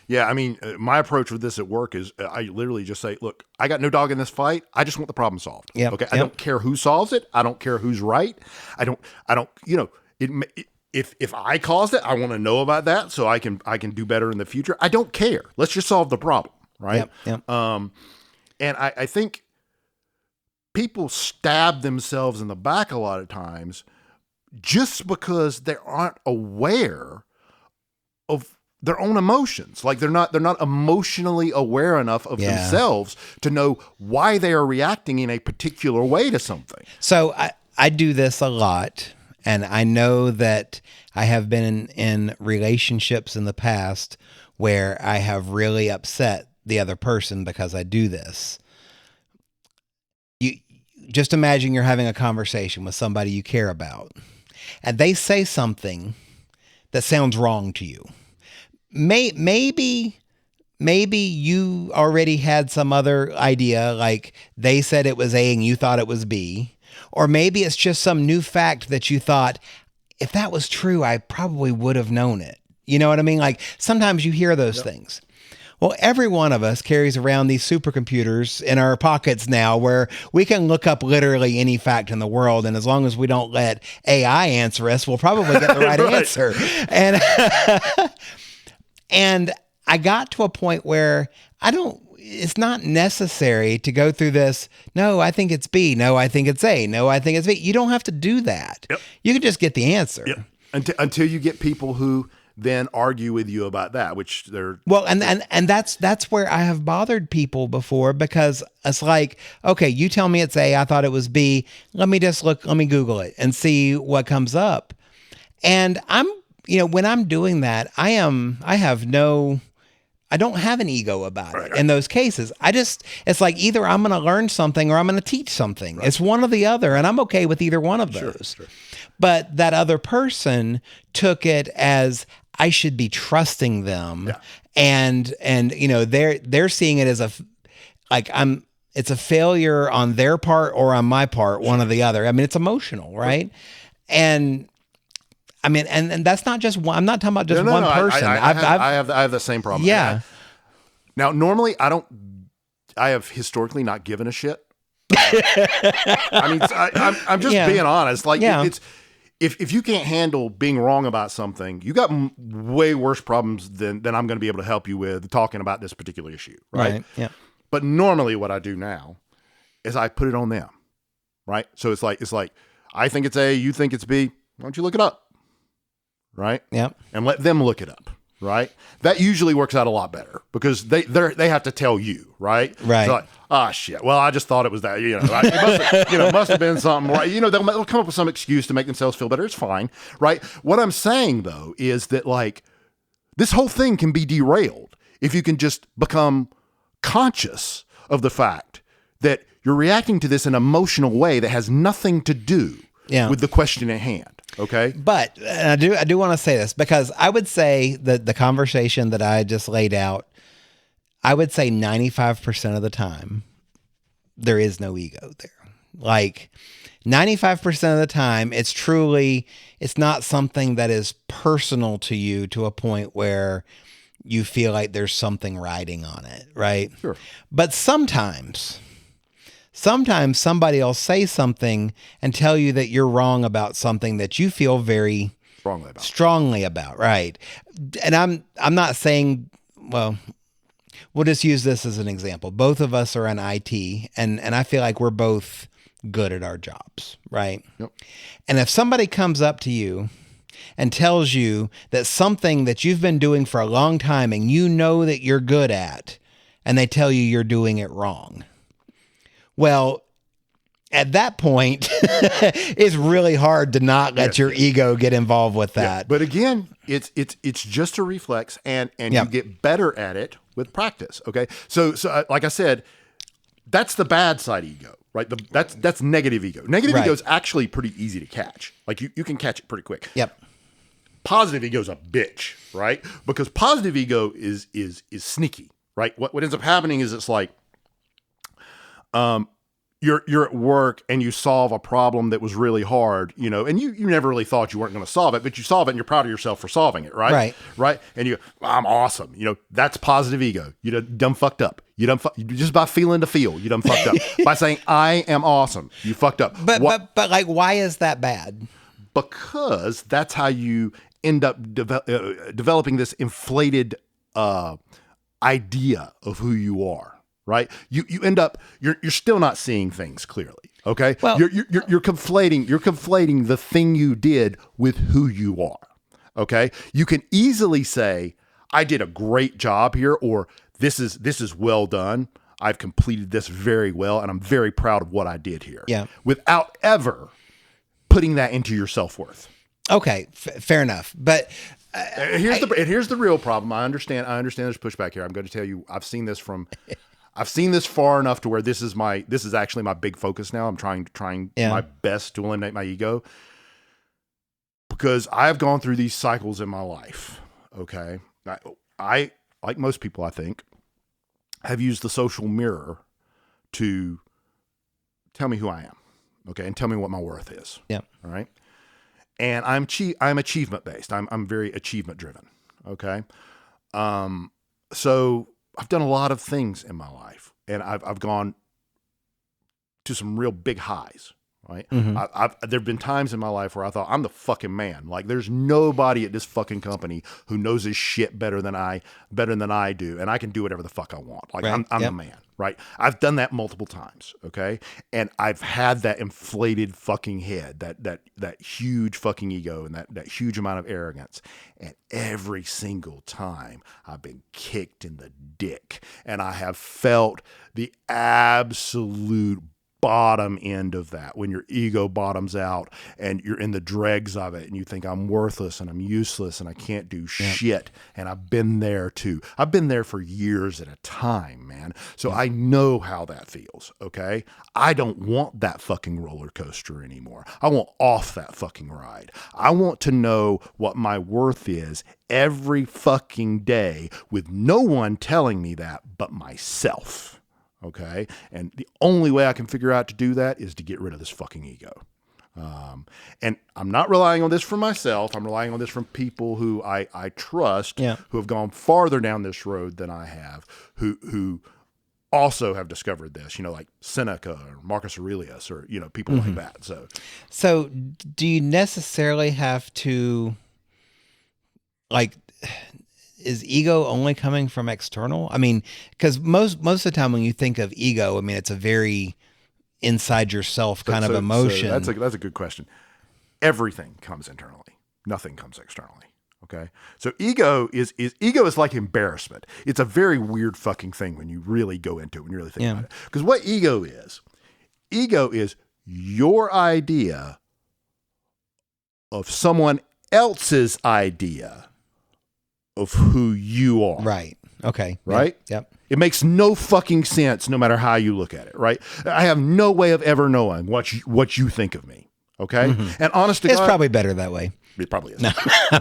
Yeah, I mean, my approach with this at work is I literally just say, look, I got no dog in this fight. I just want the problem solved. Yep. Okay. I don't care who solves it. I don't care who's right. I don't, if I caused it, I want to know about that so I can do better in the future. I don't care. Let's just solve the problem. Right. Yep. And I think people stab themselves in the back a lot of times just because they aren't aware of their own emotions. Like they're not emotionally aware enough of themselves to know why they are reacting in a particular way to something. So I do this a lot, and I know that I have been in relationships in the past where I have really upset the other person because I do this. You just imagine you're having a conversation with somebody you care about, and they say something that sounds wrong to you. Maybe you already had some other idea, like they said it was A and you thought it was B, or maybe it's just some new fact that you thought, if that was true, I probably would have known it. You know what I mean? Like sometimes you hear those things. Well, every one of us carries around these supercomputers in our pockets now where we can look up literally any fact in the world. And as long as we don't let AI answer us, we'll probably get the right answer. And I got to a point where it's not necessary to go through this. No, I think it's B. No, I think it's A. No, I think it's B. You don't have to do that. Yep. You can just get the answer. Yep. Until you get people who then argue with you about that, which they're well, and that's where I have bothered people before, because it's like, okay, you tell me it's A, I thought it was B. Let me Google it and see what comes up. And when I'm doing that, I don't have an ego about it in those cases. It's like either I'm going to learn something or I'm going to teach something. Right. It's one or the other, and I'm okay with either one of those. Sure. But that other person took it as I should be trusting them, and they're seeing it as it's a failure on their part or on my part, one or the other. I mean, it's emotional, right? And I mean, and that's not just one. I'm not talking about just one person. I have the same problem. Yeah. Now, normally I have historically not given a shit. I'm just being honest. Like it's. If you can't handle being wrong about something, you got way worse problems than I'm going to be able to help you with talking about this particular issue, right? Yeah. But normally what I do now is I put it on them, right? So it's like I think it's A, you think it's B. Why don't you look it up, right? Yeah. And let them look it up, right? That usually works out a lot better because they have to tell you, right? Right. So like, shit. Well, I just thought it was that. It must have been something, right? They'll come up with some excuse to make themselves feel better. It's fine, right? What I'm saying though is that like this whole thing can be derailed if you can just become conscious of the fact that you're reacting to this in an emotional way that has nothing to do with the question at hand. Okay. But I do want to say this, because I would say that the conversation that I just laid out, I would say 95% of the time, there is no ego there. Like 95% of the time, it's not something that is personal to you to a point where you feel like there's something riding on it, right? Sure. But sometimes somebody will say something and tell you that you're wrong about something that you feel very strongly about, right? And I'm not saying, well, we'll just use this as an example. Both of us are in IT, and I feel like we're both good at our jobs, right? Yep. And if somebody comes up to you and tells you that something that you've been doing for a long time and you know that you're good at, and they tell you you're doing it wrong, well, at that point, it's really hard to not let your ego get involved with that. Yeah. But again, it's just a reflex, and you get better at it with practice. Okay, so like I said, that's the bad side ego. right? That's negative ego. Negative Right. ego is actually pretty easy to catch. Like you can catch it pretty quick. Yep. Positive ego is a bitch, right? Because positive ego is sneaky, right? What ends up happening is it's like, you're at work and you solve a problem that was really hard, and you never really thought you weren't going to solve it, but you solve it and you're proud of yourself for solving it, right? Right. Right. And you go, I'm awesome. That's positive ego. You done fucked up. You just by feeling to feel, you done fucked up. By saying I am awesome, you fucked up. But like, why is that bad? Because that's how you end up developing this inflated idea of who you are. Right, you end up you're still not seeing things clearly. Okay, well, you're conflating the thing you did with who you are. Okay, you can easily say I did a great job here, or this is well done. I've completed this very well, and I'm very proud of what I did here. Yeah, without ever putting that into your self-worth. Okay, fair enough, but. Here's the real problem. I understand there's pushback here. I'm going to tell you, I've seen this far enough to where this is actually my big focus now. I'm trying my best to eliminate my ego, because I have gone through these cycles in my life. Okay. I like most people, I think, have used the social mirror to tell me who I am. Okay. And tell me what my worth is. Yeah. All right. And I'm achievement based. I'm very achievement driven. Okay. So I've done a lot of things in my life, and I've gone to some real big highs. Right. Mm-hmm. There've been times in my life where I thought I'm the fucking man. Like there's nobody at this fucking company who knows his shit better than I do. And I can do whatever the fuck I want. Like right. I'm the man. Right. I've done that multiple times. Okay. And I've had that inflated fucking head, that huge fucking ego, and that huge amount of arrogance. And every single time I've been kicked in the dick, and I have felt the absolute bottom end of that, when your ego bottoms out and you're in the dregs of it and you think I'm worthless and I'm useless and I can't do shit. And I've been there too. I've been there for years at a time, man. So I know how that feels. Okay. I don't want that fucking roller coaster anymore. I want off that fucking ride. I want to know what my worth is every fucking day, with no one telling me that but myself. Okay. And the only way I can figure out to do that is to get rid of this fucking ego. And I'm not relying on this from myself. I'm relying on this from people who I trust, who have gone farther down this road than I have, who also have discovered this, like Seneca or Marcus Aurelius, or, people like that. So do you necessarily have to, like, is ego only coming from external? I mean, because most of the time when you think of ego, I mean, it's a very inside yourself kind of emotion. So that's a good question. Everything comes internally. Nothing comes externally. Okay. So ego is like embarrassment. It's a very weird fucking thing when you really go into it, when you really think about it. Because what ego is your idea of someone else's idea of who you are. Right. Okay. Right? Yep. It makes no fucking sense no matter how you look at it, right? I have no way of ever knowing what you think of me. Okay? Mm-hmm. And honest to God, it's probably better that way. It probably is. No,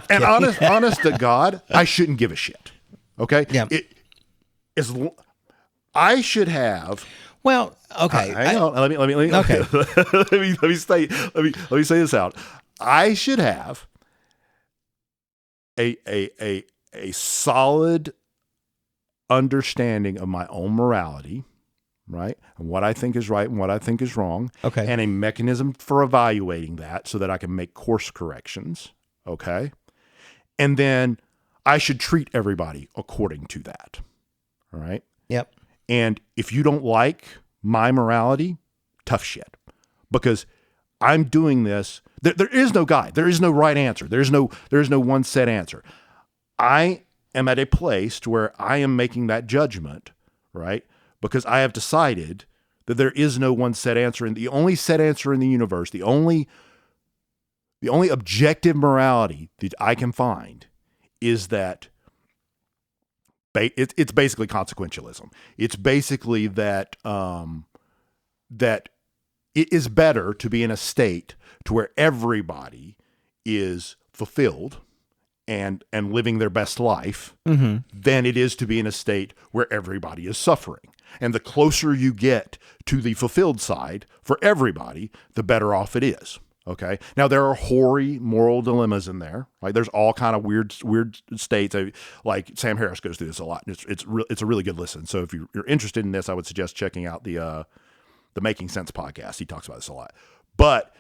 and honest to God, I shouldn't give a shit. Okay? Yeah. I should have. Well, okay. Hang on. Let me Okay. let me say this out. I should have a solid understanding of my own morality, right? And what I think is right and what I think is wrong. Okay. And a mechanism for evaluating that so that I can make course corrections. Okay. And then I should treat everybody according to that. All right. Yep. And if you don't like my morality, tough shit. Because I'm doing this. There is no guide. There is no right answer. There is no one set answer. I am at a place to where I am making that judgment, right? Because I have decided that there is no one set answer, and the only set answer in the universe, the only objective morality that I can find is that it's basically consequentialism. It's basically that it is better to be in a state to where everybody is fulfilled and living their best life than it is to be in a state where everybody is suffering. And the closer you get to the fulfilled side for everybody, the better off it is. Okay. Now there are hoary moral dilemmas in there. Like there's all kind of weird states. Like Sam Harris goes through this a lot. It's a really good listen. So if you're interested in this, I would suggest checking out the Making Sense podcast. He talks about this a lot. But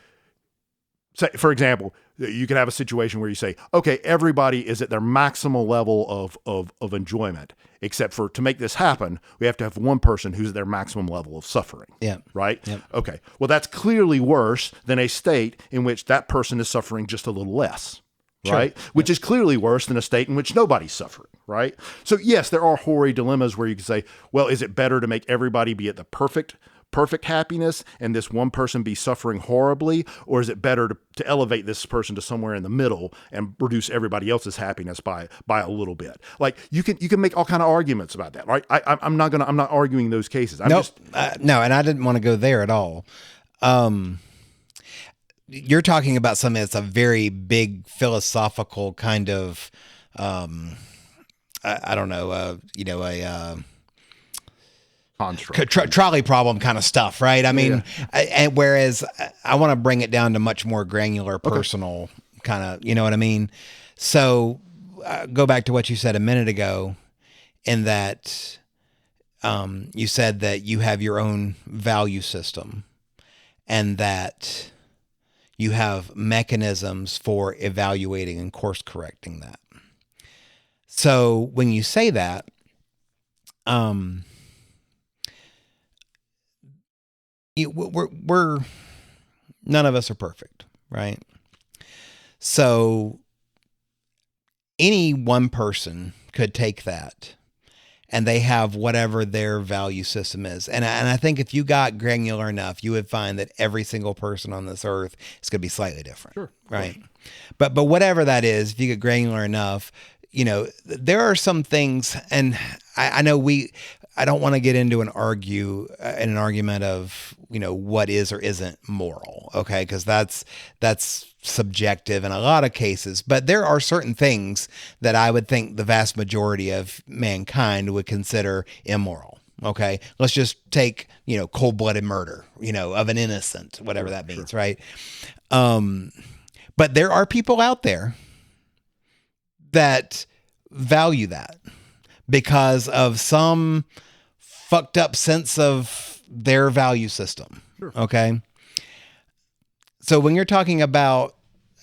say, for example, you can have a situation where you say, okay, everybody is at their maximal level of enjoyment, except for to make this happen, we have to have one person who's at their maximum level of suffering. Yeah. Right? Yep. Okay. Well, that's clearly worse than a state in which that person is suffering just a little less. Sure. Right? Which is clearly worse than a state in which nobody's suffering. Right? So yes, there are hoary dilemmas where you can say, well, is it better to make everybody be at the perfect happiness and this one person be suffering horribly, or is it better to elevate this person to somewhere in the middle and reduce everybody else's happiness by a little bit? Like you can make all kind of arguments about that, right? I'm not arguing those cases. No, and I didn't want to go there at all. You're talking about something that's a very big philosophical kind of, I don't know, trolley problem kind of stuff, right? I mean, and whereas I want to bring it down to much more granular, personal kind of, you know what I mean? So go back to what you said a minute ago in that you said that you have your own value system and that you have mechanisms for evaluating and course correcting that. So when you say that, we're none of us are perfect, right? So any one person could take that and they have whatever their value system is. And I think if you got granular enough, you would find that every single person on this earth is going to be slightly different. Sure, right? But whatever that is, if you get granular enough, there are some things, and I know I don't want to get into an argument of, what is or isn't moral. Okay. Cause that's subjective in a lot of cases, but there are certain things that I would think the vast majority of mankind would consider immoral. Okay. Let's just take, cold-blooded murder, of an innocent, whatever that means. Sure. Right. But there are people out there that value that because of some fucked up sense of their value system. Sure. Okay. So when you're talking about,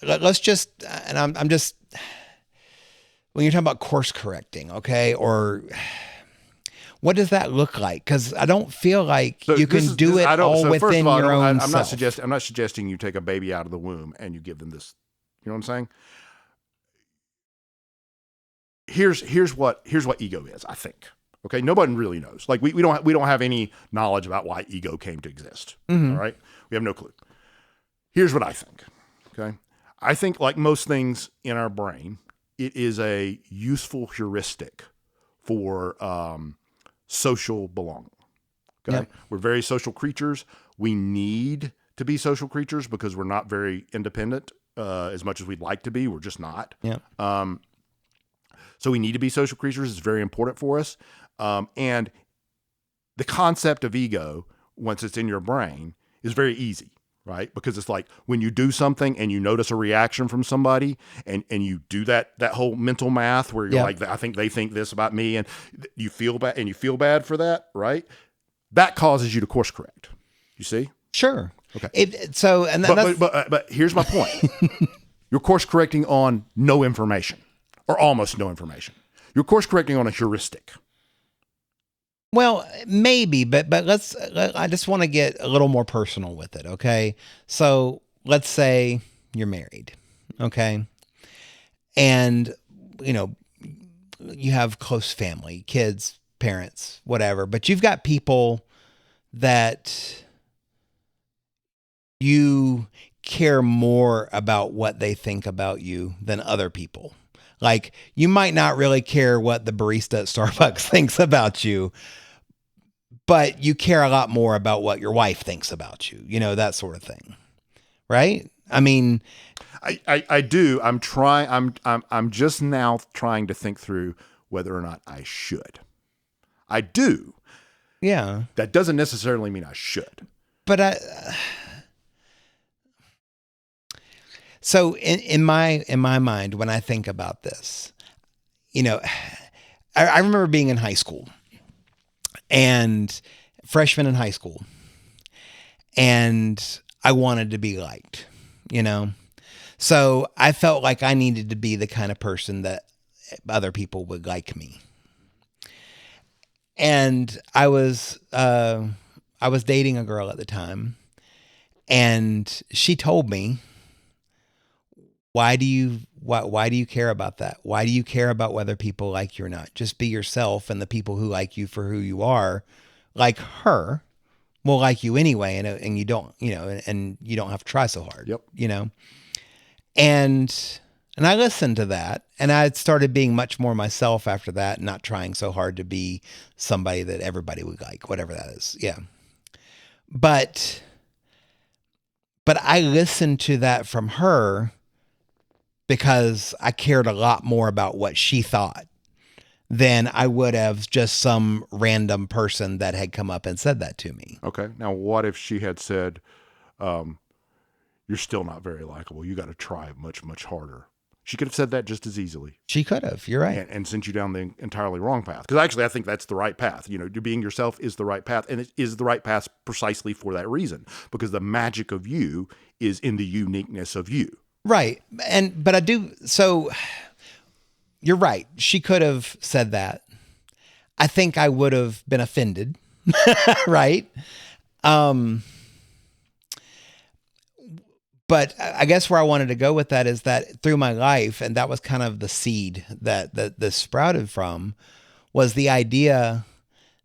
let's just, and I'm just, when you're talking about course correcting, okay, or what does that look like? Because I don't feel like you can do it all within your own self. I'm not suggesting you take a baby out of the womb and you give them this. You know what I'm saying? Here's what ego is, I think. Okay, nobody really knows. Like we don't have any knowledge about why ego came to exist. Mm-hmm. All right, we have no clue. Here's what I think. Okay, I think like most things in our brain, it is a useful heuristic for social belonging. Okay, yep. We're very social creatures. We need to be social creatures because we're not very independent as much as we'd like to be. We're just not. Yeah. So we need to be social creatures. It's very important for us. And the concept of ego, once it's in your brain, is very easy, right? Because it's like when you do something and you notice a reaction from somebody and you do that whole mental math where you're like, I think they think this about me, and you feel bad for that, right? That causes you to course correct. You see? Sure. Okay. But here's my point. You're course correcting on no information or almost no information. You're course correcting on a heuristic. Well, maybe, but I just want to get a little more personal with it. Okay. So let's say you're married. Okay. And, you have close family, kids, parents, whatever, but you've got people that you care more about what they think about you than other people. Like you might not really care what the barista at Starbucks thinks about you, but you care a lot more about what your wife thinks about you, that sort of thing. Right? I mean, I do. I'm just now trying to think through whether or not I should. I do. Yeah. That doesn't necessarily mean I should. But so in my mind, when I think about this, I remember being in high school and freshman in high school, and I wanted to be liked, so I felt like I needed to be the kind of person that other people would like me. And I was dating a girl at the time, and she told me, why do you care about that? Why do you care about whether people like you or not? Just be yourself, and the people who like you for who you are, like her, will like you anyway. And you don't, and you don't have to try so hard. Yep. And I listened to that, and I started being much more myself after that, not trying so hard to be somebody that everybody would like, whatever that is. Yeah. But I listened to that from her because I cared a lot more about what she thought than I would have just some random person that had come up and said that to me. Okay. Now, what if she had said, you're still not very likable. You got to try much, much harder. She could have said that just as easily. She could have. You're right. And sent you down the entirely wrong path. Because actually, I think that's the right path. Being yourself is the right path. And it is the right path precisely for that reason. Because the magic of you is in the uniqueness of you. Right. But I do. So you're right. She could have said that. I think I would have been offended. Right. But I guess where I wanted to go with that is that through my life, and that was kind of the seed that this sprouted from, was the idea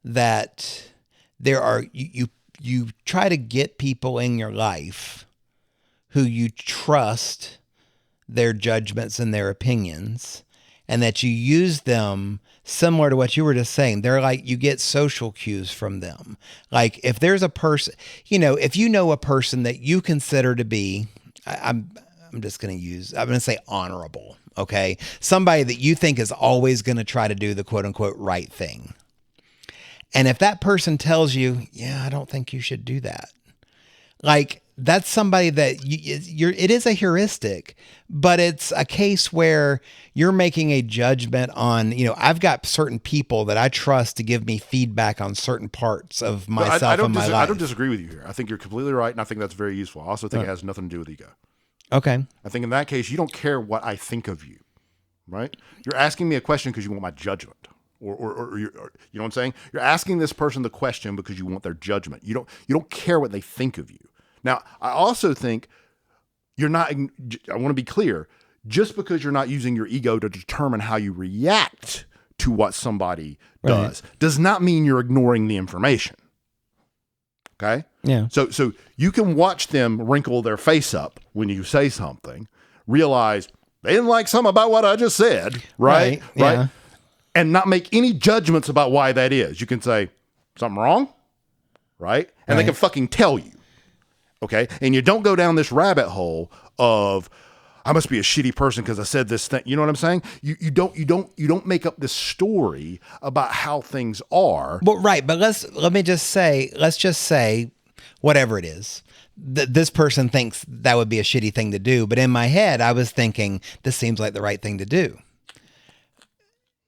that there are, you try to get people in your life who you trust their judgments and their opinions, and that you use them similar to what you were just saying. They're like, you get social cues from them. Like if there's a person, if you know a person that you consider to be, I'm going to say honorable. Okay. Somebody that you think is always going to try to do the quote unquote right thing. And if that person tells you, yeah, I don't think you should do that. Like that's somebody that it is a heuristic, but it's a case where you're making a judgment on, I've got certain people that I trust to give me feedback on certain parts of myself and my life. I don't disagree with you here. I think you're completely right, and I think that's very useful. I also think it has nothing to do with ego. Okay. I think in that case, you don't care what I think of you, right? You're asking me a question because you want my judgment. Or you know what I'm saying? You're asking this person the question because you want their judgment. You don't care what they think of you. Now, I also think I want to be clear, just because you're not using your ego to determine how you react to what somebody does not mean you're ignoring the information. Okay? Yeah. So you can watch them wrinkle their face up when you say something, realize they didn't like something about what I just said, right? Yeah. And not make any judgments about why that is. You can say, something wrong? Right? And they can fucking tell you. Okay? And you don't go down this rabbit hole of, I must be a shitty person because I said this thing. You know what I'm saying? You don't make up this story about how things are. Well, right. But let's just say whatever it is, this person thinks that would be a shitty thing to do. But in my head, I was thinking this seems like the right thing to do.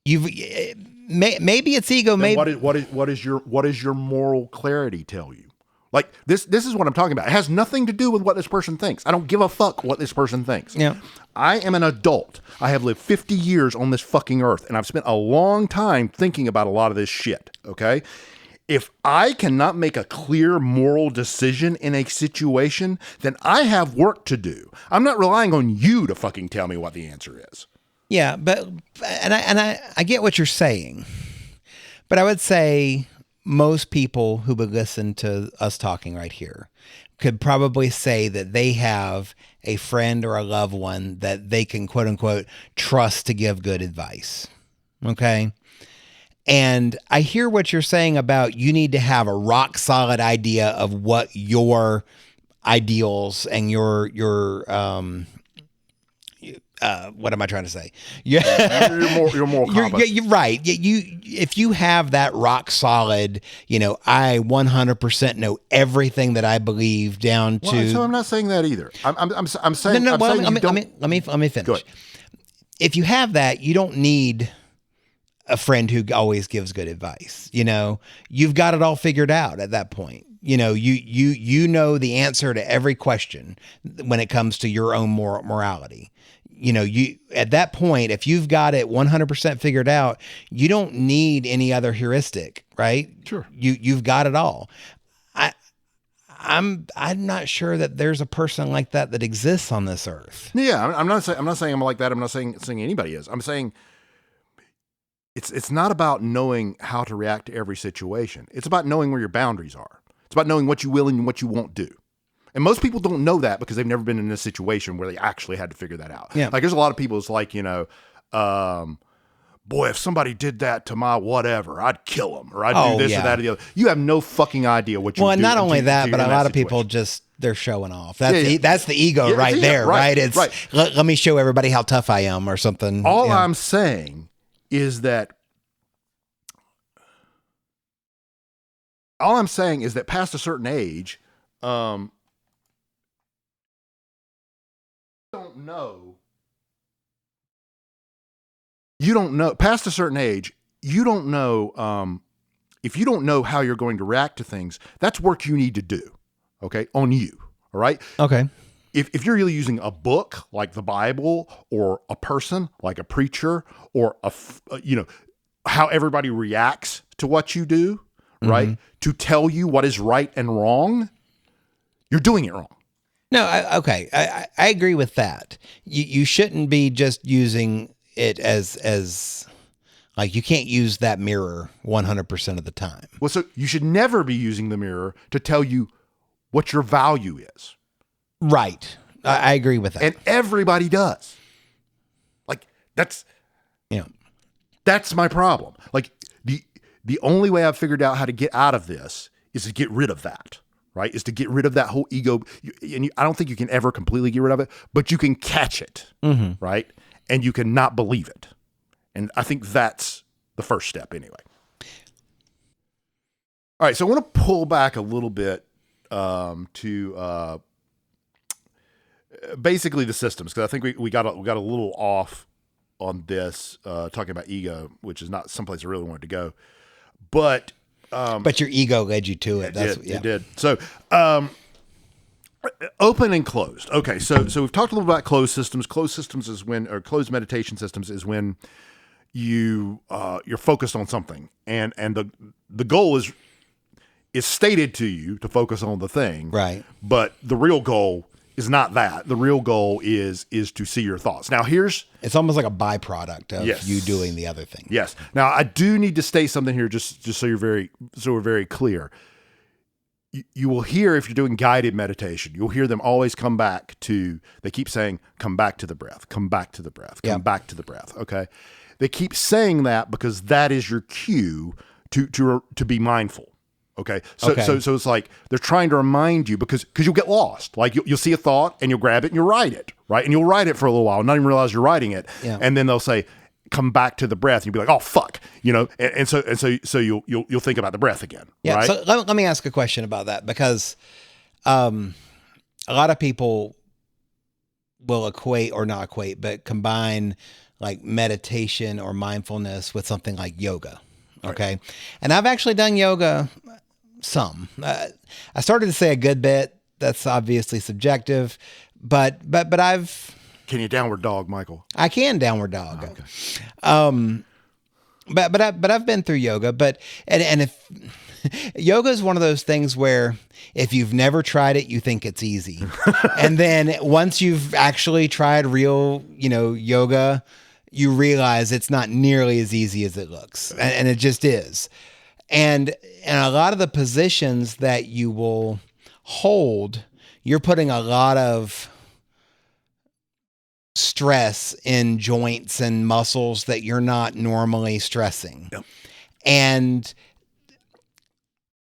Maybe it's ego. Then maybe what is your moral clarity tell you? Like this is what I'm talking about. It has nothing to do with what this person thinks. I don't give a fuck what this person thinks. Yeah. I am an adult. I have lived 50 years on this fucking earth, and I've spent a long time thinking about a lot of this shit. Okay. If I cannot make a clear moral decision in a situation, then I have work to do. I'm not relying on you to fucking tell me what the answer is. Yeah, but I get what you're saying, but I would say most people who would listen to us talking right here could probably say that they have a friend or a loved one that they can quote unquote trust to give good advice. Okay. And I hear what you're saying about you need to have a rock solid idea of what your ideals and your what am I trying to say? Your moral compass. You're right. If you have that rock solid, I 100% know everything that I believe down to. Well, so I'm not saying that either. I'm saying no. I'm saying Let me finish. Go ahead. If you have that, you don't need a friend who always gives good advice. You've got it all figured out at that point. You know the answer to every question when it comes to your own morality. You at that point, if you've got it 100% figured out, you don't need any other heuristic, right? Sure. You've got it all. I'm not sure that there's a person like that exists on this earth. Yeah, I'm not saying I'm like that. I'm not saying anybody is. I'm saying it's not about knowing how to react to every situation. It's about knowing where your boundaries are. It's about knowing what you will and what you won't do. And most people don't know that because they've never been in a situation where they actually had to figure that out. Yeah. Like there's a lot of people, it's like, boy, if somebody did that to my whatever, I'd kill them or I'd do this or that or the other. You have no fucking idea what you do. Well, not only that, but a lot of situation. people just, they're showing off. That's the ego right there, right? It's let me show everybody how tough I am or something. All I'm saying is that past a certain age, you don't know past a certain age, you don't know, if you don't know how you're going to react to things, that's work you need to do. Okay. On you. All right. Okay. If you're really using a book like the Bible or a person like a preacher or how everybody reacts to what you do, right? To tell you what is right and wrong, you're doing it wrong. No, I agree with that. You shouldn't be just using it as like you can't use that mirror 100% of the time. Well, so you should never be using the mirror to tell you what your value is. Right. I agree with that. And everybody does. Like that's my problem. Like the only way I've figured out how to get out of this is to get rid of that. Right, is to get rid of that whole ego. And I don't think you can ever completely get rid of it, but you can catch it, right? And you can not believe it. And I think that's the first step anyway. All right, so I want to pull back a little bit to basically the systems, because I think we got a little off on this, talking about ego, which is not someplace I really wanted to go. But your ego led you to it. It did. So, open and closed. Okay. So we've talked a little about closed systems. Closed systems is or closed meditation systems is when you're focused on something and the goal is stated to you to focus on the thing. Right. But the real goal is not that. The real goal is to see your thoughts. Now it's almost like a byproduct of you doing the other thing. Yes. Now I do need to state something here just so we're very clear. You will hear, if you're doing guided meditation, you'll hear them always come back to, they keep saying, come back to the breath, come back to the breath, come back to the breath. Okay. They keep saying that because that is your cue to be mindful. Okay. So it's like they're trying to remind you because you'll get lost. Like you'll see a thought and you'll grab it and you'll write it, right? And you'll write it for a little while, not even realize you're writing it. Yeah. And then they'll say, come back to the breath. And you'll be like, oh fuck, and so you'll think about the breath again. Yeah. Right? So let me ask a question about that, because a lot of people will equate or not equate, but combine like meditation or mindfulness with something like yoga. Okay. Right. And I've actually done yoga some. I started to say a good bit. That's obviously subjective, but I've. Can you downward dog, Michael? I can downward dog. Oh, okay. But I've been through yoga, and if yoga is one of those things where if you've never tried it, you think it's easy. And then once you've actually tried real, yoga, you realize it's not nearly as easy as it looks. And it just is. And a lot of the positions that you will hold, you're putting a lot of stress in joints and muscles that you're not normally stressing. Yep. And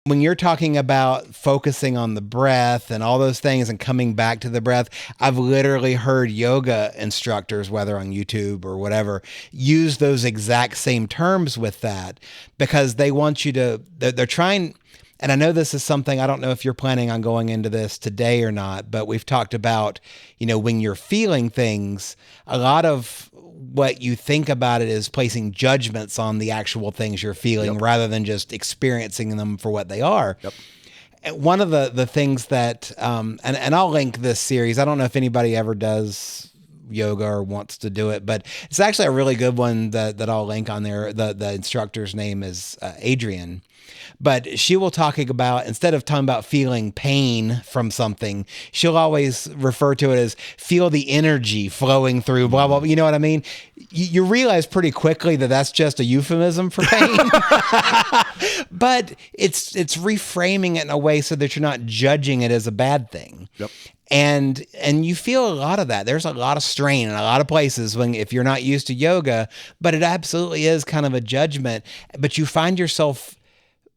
when you're talking about focusing on the breath and all those things and coming back to the breath, I've literally heard yoga instructors, whether on YouTube or whatever, use those exact same terms with that, because they want you to, they're trying. And I know this is something, I don't know if you're planning on going into this today or not, but we've talked about, when you're feeling things, a lot of what you think about it is placing judgments on the actual things you're feeling rather than just experiencing them for what they are. And one of the things that, and I'll link this series. I don't know if anybody ever does yoga or wants to do it, but it's actually a really good one that I'll link on there. The instructor's name is Adrian. But she will talk about, instead of talking about feeling pain from something, she'll always refer to it as feel the energy flowing through, blah, blah, blah. You know what I mean? You realize pretty quickly that that's just a euphemism for pain. But it's reframing it in a way so that you're not judging it as a bad thing. Yep. And you feel a lot of that. There's a lot of strain in a lot of places if you're not used to yoga, but it absolutely is kind of a judgment. But you find yourself,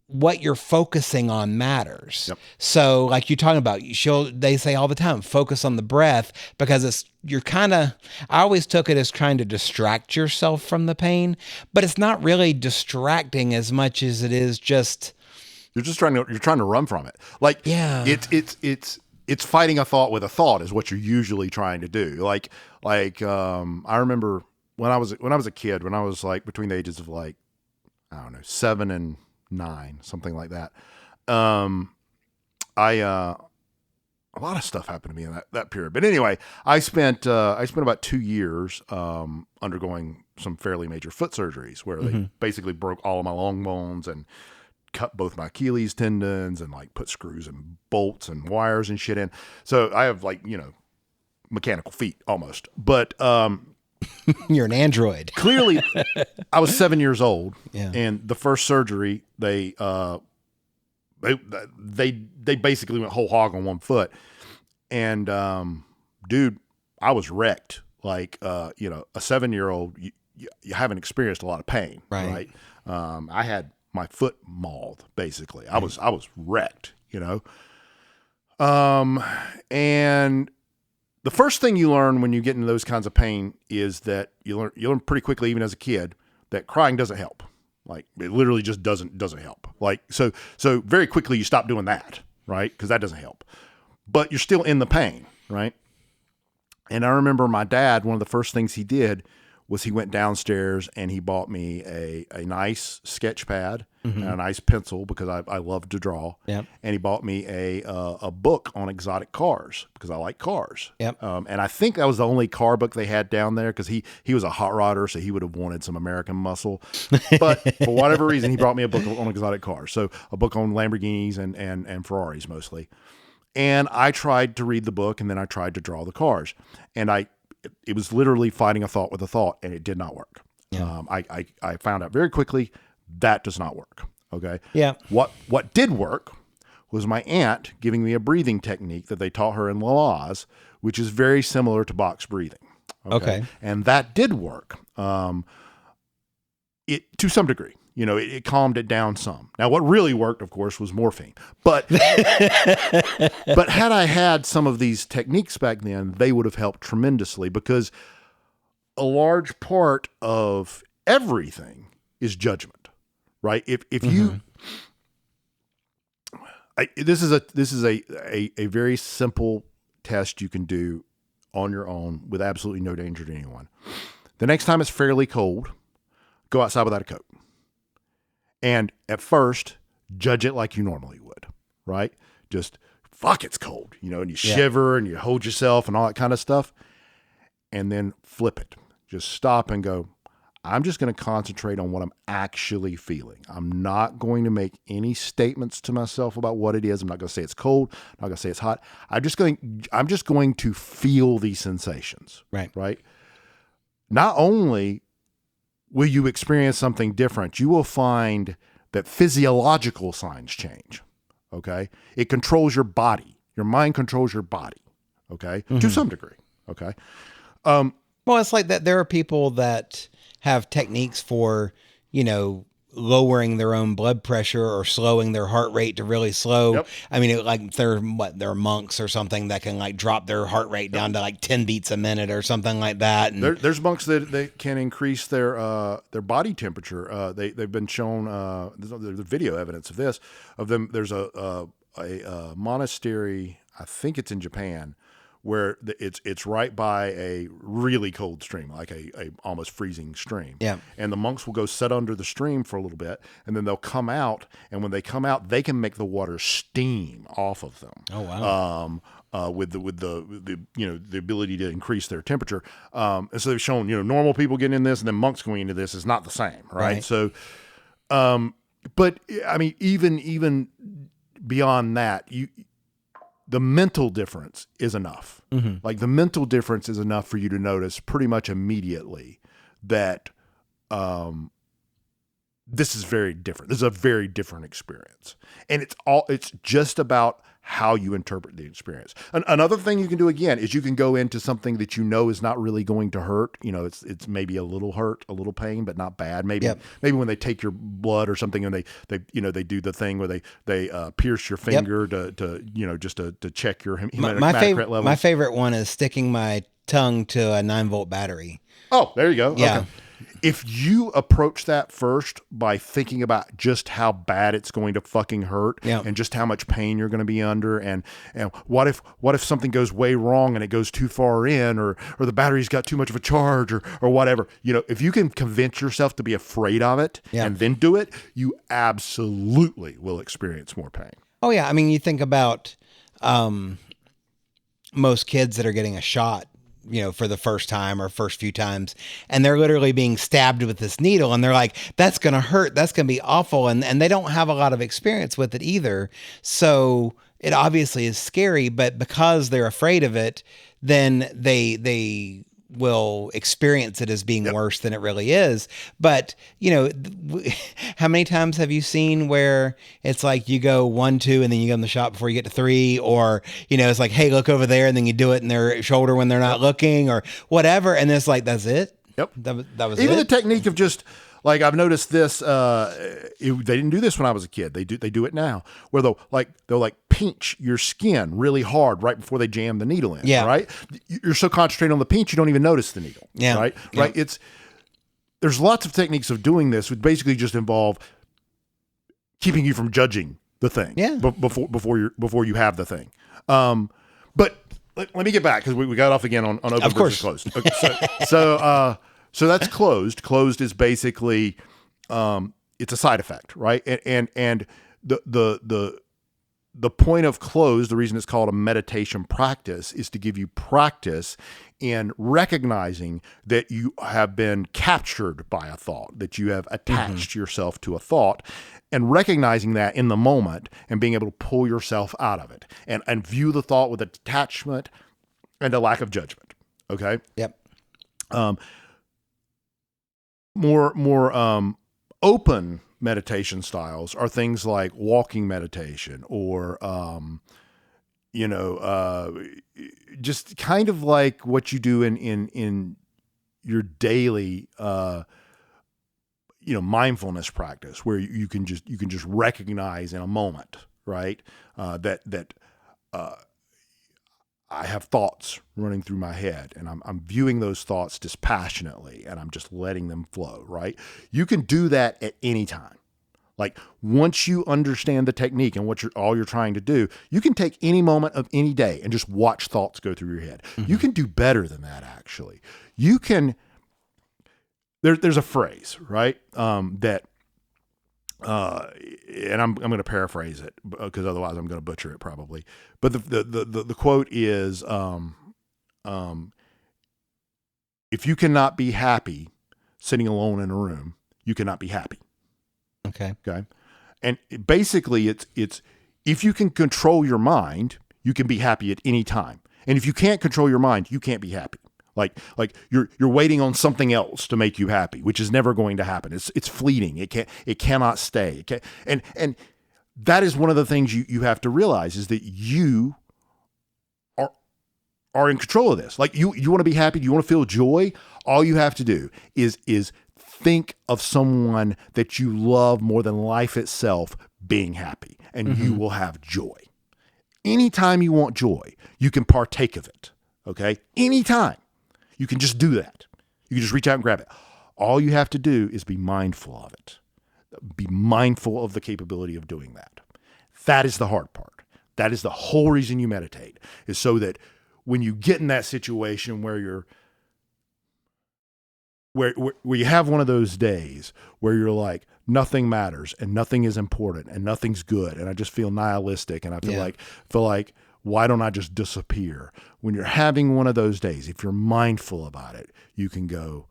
what you're focusing on matters. Yep. So like you're talking about, they say all the time, focus on the breath, because I always took it as trying to distract yourself from the pain, but it's not really distracting as much as it is just, you're trying to run from it. Like, it's fighting a thought with a thought is what you're usually trying to do. I remember when I was a kid, when I was like between the ages of 7 and 9, something like that. A lot of stuff happened to me in that period. But anyway, I spent about 2 years undergoing some fairly major foot surgeries where they basically broke all of my long bones and cut both my Achilles tendons and put screws and bolts and wires and shit in. So I have mechanical feet almost. But you're an android. Clearly, I was 7 years old, and the first surgery they basically went whole hog on one foot, and dude, I was wrecked. A 7-year-old, you haven't experienced a lot of pain, right? I had my foot mauled, basically. I was wrecked, and the first thing you learn when you get into those kinds of pain is that you learn pretty quickly, even as a kid, that crying doesn't help. It literally just doesn't help. So very quickly you stop doing that, right? Because that doesn't help. But you're still in the pain, right? And I remember my dad, one of the first things he did was he went downstairs and he bought me a nice sketch pad and a nice pencil because I love to draw. Yep. And he bought me a book on exotic cars because I like cars. Yep. And I think that was the only car book they had down there because he was a hot rodder, so he would have wanted some American muscle. But for whatever reason, he brought me a book on exotic cars. So a book on Lamborghinis and Ferraris mostly. And I tried to read the book and then I tried to draw the cars. And it was literally fighting a thought with a thought, and it did not work. Yeah. I found out very quickly that does not work. Okay. Yeah. What did work was my aunt giving me a breathing technique that they taught her in La Oz, which is very similar to box breathing. Okay. And that did work. It to some degree. It calmed it down some. Now, what really worked, of course, was morphine. But but had I had some of these techniques back then, they would have helped tremendously because a large part of everything is judgment, right? If you, this is a very simple test you can do on your own with absolutely no danger to anyone. The next time it's fairly cold, go outside without a coat. And at first, judge it like you normally would, right? Just, fuck, it's cold, and you shiver and you hold yourself and all that kind of stuff. And then flip it. Just stop and go, I'm just going to concentrate on what I'm actually feeling. I'm not going to make any statements to myself about what it is. I'm not going to say it's cold. I'm not going to say it's hot. I'm just going to feel these sensations, right? Not only will you experience something different, you will find that physiological signs change, okay? It controls your body. Your mind controls your body, okay? To some degree, okay? Well, it's like that there are people that have techniques for, lowering their own blood pressure or slowing their heart rate to really slow. Yep. I mean, they're monks or something that can like drop their heart rate down to like 10 beats a minute or something like that. And there's monks that they can increase their body temperature. They've been shown. There's video evidence of this. Of them, there's a monastery. I think it's in Japan, where it's right by a really cold stream, like a almost freezing stream. Yeah. And the monks will go sit under the stream for a little bit, and then they'll come out. And when they come out, they can make the water steam off of them. Oh wow! With the ability to increase their temperature. And so they've shown normal people getting in this, and then monks going into this is not the same, right? So, but I mean, even beyond that, the mental difference is enough. Mm-hmm. Like the mental difference is enough for you to notice pretty much immediately that this is very different. This is a very different experience. And it's just about how you interpret the experience. Another thing you can do again is you can go into something that is not really going to hurt. It's maybe a little hurt, a little pain, but not bad. Maybe when they take your blood or something and they do the thing where they pierce your finger to check your hematocrit levels. My favorite one is sticking my tongue to a 9-volt battery. Oh, there you go. Yeah. Okay. If you approach that first by thinking about just how bad it's going to fucking hurt and just how much pain you're going to be under, and what if something goes way wrong and it goes too far in, or the battery's got too much of a charge or whatever, if you can convince yourself to be afraid of it and then do it, you absolutely will experience more pain. Oh yeah. I mean, you think about most kids that are getting a shot, for the first time or first few times, and they're literally being stabbed with this needle, and they're like, that's going to hurt. That's going to be awful. And they don't have a lot of experience with it either. So it obviously is scary, but because they're afraid of it, then they will experience it as being worse than it really is. But, how many times have you seen where it's like you go 1, 2, and then you go in the shop before you get to 3, or, it's like, hey, look over there. And then you do it in their shoulder when they're not looking or whatever. And it's like, that's it. Yep. That was even it. The technique of just like, I've noticed this, they didn't do this when I was a kid. They do it now, where they'll pinch your skin really hard right before they jam the needle in. Yeah. Right. You're so concentrated on the pinch, you don't even notice the needle. Yeah. Right. Yeah. Right. There's lots of techniques of doing this, which basically just involve keeping you from judging the thing. Yeah. Before you have the thing. But let me get back, because we got off again on open versus closed. Okay, so that's closed. Closed is basically it's a side effect, right? And the point of closed, the reason it's called a meditation practice, is to give you practice in recognizing that you have been captured by a thought, that you have attached yourself to a thought, and recognizing that in the moment and being able to pull yourself out of it and view the thought with a detachment and a lack of judgment. Okay. Yep. More open meditation styles are things like walking meditation, or just kind of like what you do in your daily mindfulness practice, where you can just recognize in a moment, right, that I have thoughts running through my head, and I'm viewing those thoughts dispassionately, and I'm just letting them flow, right? You can do that at any time. Like, once you understand the technique and what you're trying to do, you can take any moment of any day and just watch thoughts go through your head. Mm-hmm. You can do better than that, actually. You can. There's a phrase, right? That. And I'm going to paraphrase it, because otherwise I'm going to butcher it probably. But the quote is, if you cannot be happy sitting alone in a room, you cannot be happy. Okay. Okay. And basically it's if you can control your mind, you can be happy at any time. And if you can't control your mind, you can't be happy. Like you're waiting on something else to make you happy, which is never going to happen. It's fleeting. It cannot stay. And that is one of the things you have to realize, is that you are in control of this. Like, you want to be happy, you want to feel joy, all you have to do is think of someone that you love more than life itself being happy, and you will have joy. Anytime you want joy, you can partake of it. Okay? Anytime. You can just do that. You can just reach out and grab it. All you have to do is be mindful of it. Be mindful of the capability of doing that. That is the hard part. That is the whole reason you meditate, is so that when you get in that situation where you're where you have one of those days where you're like, nothing matters and nothing is important and nothing's good, and I just feel nihilistic, and I feel like why don't I just disappear? When you're having one of those days, if you're mindful about it, you can go,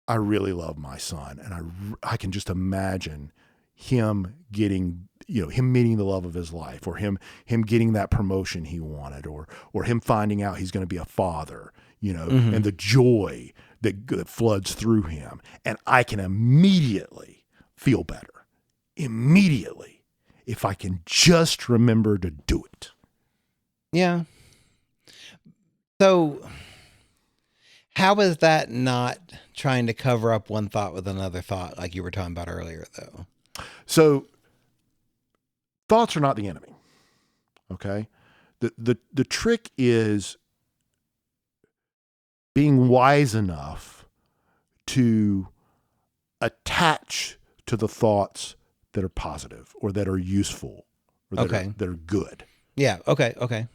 I really love my son, and I can just imagine him getting, him meeting the love of his life, or him getting that promotion he wanted, or him finding out he's going to be a father, and the joy that floods through him. And I can immediately feel better, if I can just remember to do it. Yeah. So how is that not trying to cover up one thought with another thought, like you were talking about earlier, though? So thoughts are not the enemy. Okay. The trick is being wise enough to attach to the thoughts that are positive or that are useful or that are good. Yeah. Okay. Okay.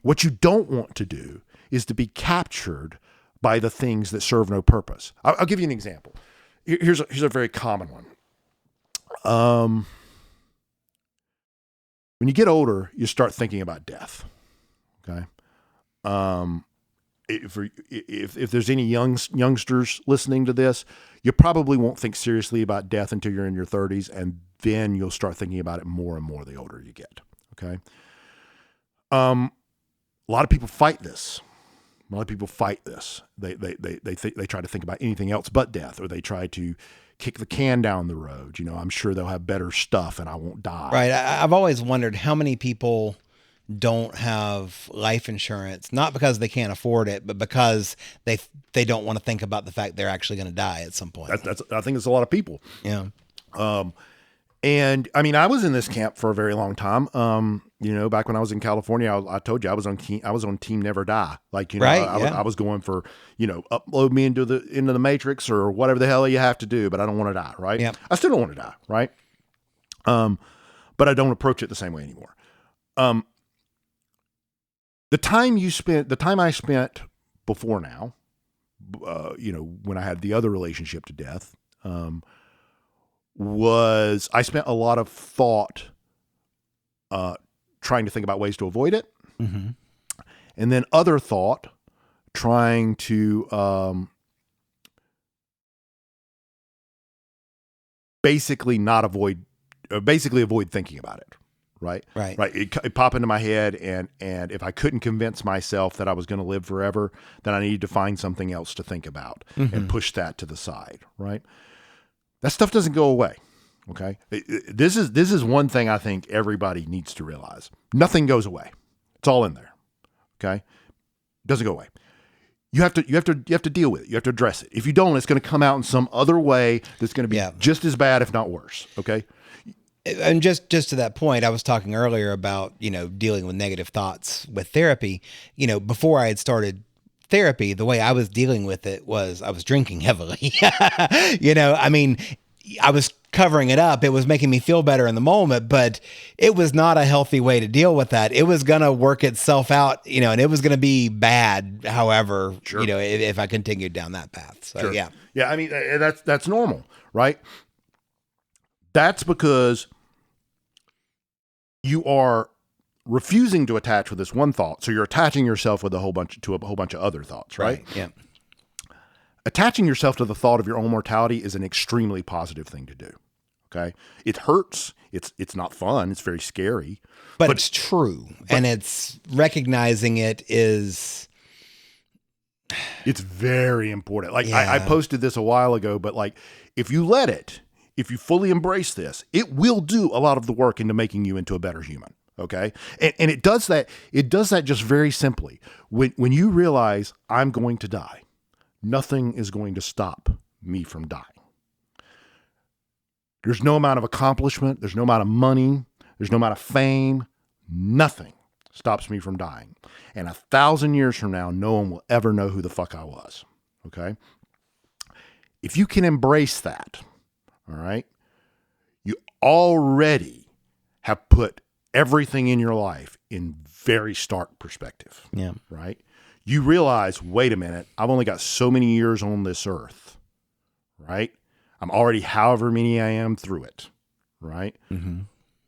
What you don't want to do is to be captured by the things that serve no purpose. I'll give you an example. Here's a very common one. When you get older, you start thinking about death. Okay. If there's any youngsters listening to this, you probably won't think seriously about death until you're in your 30s, and then you'll start thinking about it more and more the older you get. Okay. A lot of people fight this. They try to think about anything else but death, or they try to kick the can down the road. I'm sure they'll have better stuff and I won't die. Right. I've always wondered how many people don't have life insurance, not because they can't afford it, but because they don't want to think about the fact they're actually going to die at some point. I think it's a lot of people. Yeah. And I mean, I was in this camp for a very long time. Back when I was in California, I told you I was on Team Never Die. I was going for, upload me into the Matrix or whatever the hell you have to do, but I don't want to die. Right. Yeah. I still don't want to die. Right. But I don't approach it the same way anymore. The time I spent before now, when I had the other relationship to death, was I spent a lot of thought trying to think about ways to avoid it. Mm-hmm. And then other thought trying to basically avoid thinking about it. Right. It popped into my head, and if I couldn't convince myself that I was going to live forever, then I needed to find something else to think about and push that to the side. Right. That stuff doesn't go away. Okay. This is one thing I think everybody needs to realize. Nothing goes away. It's all in there. Okay. It doesn't go away. You have to deal with it. You have to address it. If you don't, it's going to come out in some other way that's going to be just as bad, if not worse. Okay. And just to that point, I was talking earlier about, dealing with negative thoughts with therapy. Before I had started therapy, the way I was dealing with it was I was drinking heavily. I was covering it up. It was making me feel better in the moment, but it was not a healthy way to deal with that. It was going to work itself out, and it was going to be bad. However, if I continued down that path. So, yeah. Yeah. I mean, that's normal, right? That's because you are refusing to attach with this one thought. So you're attaching yourself with a whole bunch of other thoughts, right? Yeah. Attaching yourself to the thought of your own mortality is an extremely positive thing to do. Okay. It hurts. It's not fun. It's very scary, but it's true. And it's recognizing it is. It's very important. I posted this a while ago, but if you let it, if you fully embrace this, it will do a lot of the work into making you into a better human. Okay. And it does that just very simply. When you realize I'm going to die, nothing is going to stop me from dying. There's no amount of accomplishment. There's no amount of money. There's no amount of fame. Nothing stops me from dying. And 1,000 years from now, no one will ever know who the fuck I was. Okay? If you can embrace that, all right, you already have put everything in your life in very stark perspective. Yeah. Right? You realize, wait a minute, I've only got so many years on this earth. Right? I'm already however many I am through it. Right? Mm-hmm.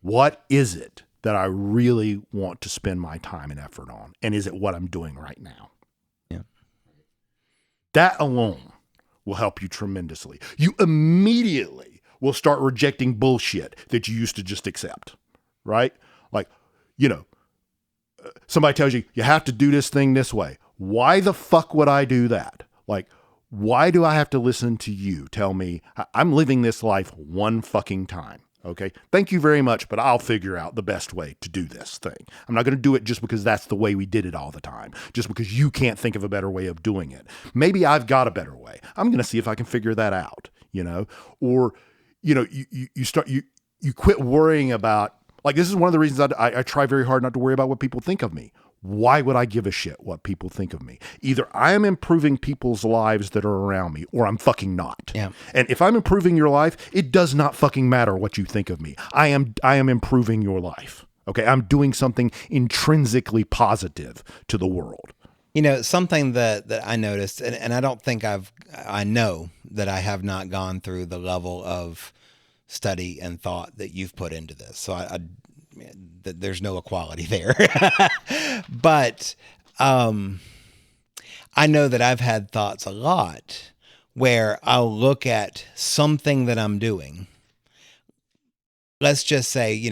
What is it that I really want to spend my time and effort on? And is it what I'm doing right now? Yeah. That alone will help you tremendously. You immediately will start rejecting bullshit that you used to just accept, right? Like, somebody tells you, you have to do this thing this way. Why the fuck would I do that? Like, why do I have to listen to you tell me I'm living this life one fucking time? Okay. Thank you very much, but I'll figure out the best way to do this thing. I'm not going to do it just because that's the way we did it all the time, just because you can't think of a better way of doing it. Maybe I've got a better way. I'm going to see if I can figure that out, or, you quit worrying about, like, this is one of the reasons I try very hard not to worry about what people think of me. Why would I give a shit what people think of me? Either I am improving people's lives that are around me, or I'm fucking not. Yeah. And if I'm improving your life, it does not fucking matter what you think of me. I am improving your life. Okay. I'm doing something intrinsically positive to the world. Something that I noticed, and I don't think I know that I have not gone through the level of study and thought that you've put into this. So there's no equality there. But I know that I've had thoughts a lot where I'll look at something that I'm doing. Let's just say,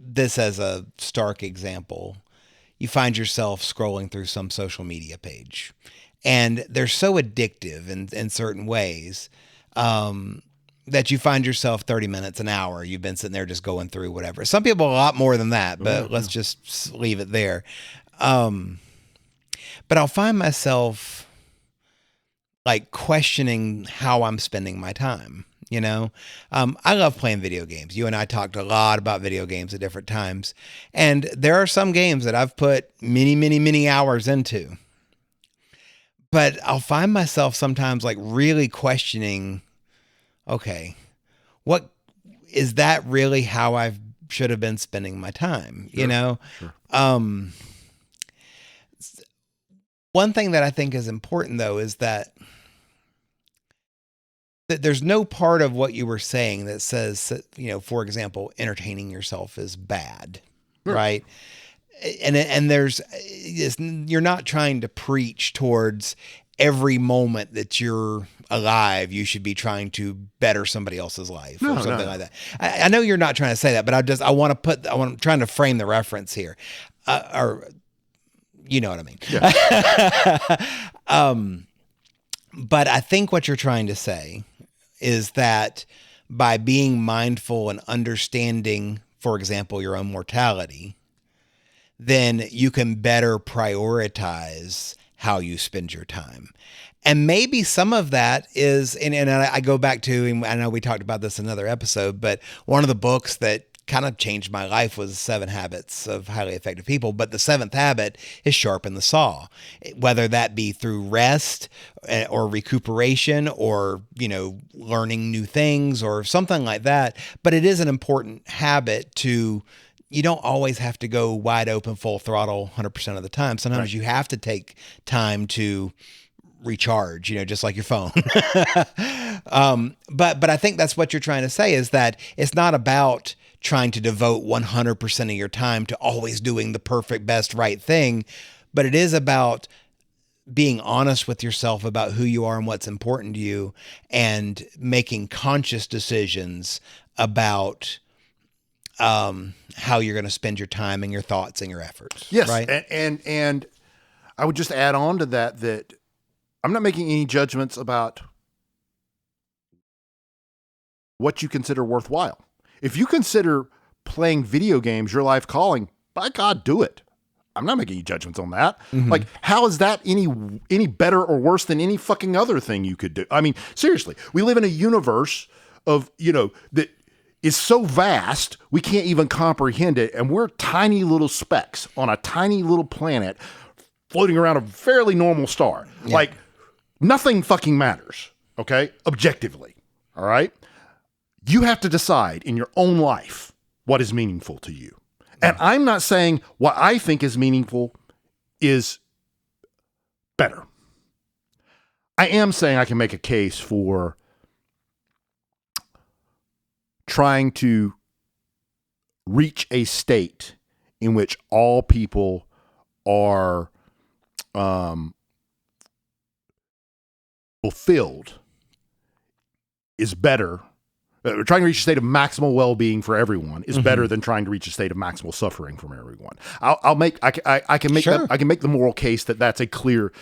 this as a stark example. You find yourself scrolling through some social media page, and they're so addictive in certain ways that you find yourself 30 minutes, an hour. You've been sitting there just going through whatever. Some people a lot more than that, but let's just leave it there. But I'll find myself like questioning how I'm spending my time. I love playing video games. You and I talked a lot about video games at different times. And there are some games that I've put many, many, many hours into. But I'll find myself sometimes like really questioning, okay, what is that really how I should have been spending my time? Sure. One thing that I think is important though is that there's no part of what you were saying that says, for example, entertaining yourself is bad, right? And you're not trying to preach towards every moment that you're alive, you should be trying to better somebody else's life or something like that. I know you're not trying to say that, but I'm trying to frame the reference here. Or you know what I mean? Yeah. But I think what you're trying to say is that by being mindful and understanding, for example, your own mortality, then you can better prioritize how you spend your time. And maybe some of that is, and I go back to, and I know we talked about this in another episode, but one of the books that kind of changed my life was 7 Habits of Highly Effective People. But the 7th habit is sharpen the saw, whether that be through rest or recuperation or, learning new things or something like that. But it is an important habit you don't always have to go wide open, full throttle 100% of the time. Sometimes you have to take time to recharge, just like your phone. But I think that's what you're trying to say is that it's not about trying to devote 100% of your time to always doing the perfect, best, right thing, but it is about being honest with yourself about who you are and what's important to you and making conscious decisions about how you're going to spend your time and your thoughts and your efforts. Yes. Right. And I would just add on to that I'm not making any judgments about what you consider worthwhile. If you consider playing video games your life calling, by God, do it. I'm not making any judgments on that. Like, how is that any better or worse than any fucking other thing you could do? I mean, seriously, we live in a universe of, that is so vast, we can't even comprehend it. And we're tiny little specks on a tiny little planet floating around a fairly normal star. Yeah. Like, nothing fucking matters, okay? Objectively, all right? You have to decide in your own life what is meaningful to you. And I'm not saying what I think is meaningful is better. I am saying I can make a case for trying to reach a state in which all people are fulfilled is better. Trying to reach a state of maximal well-being for everyone is better than trying to reach a state of maximal suffering from everyone. I can make the moral case that that's a clear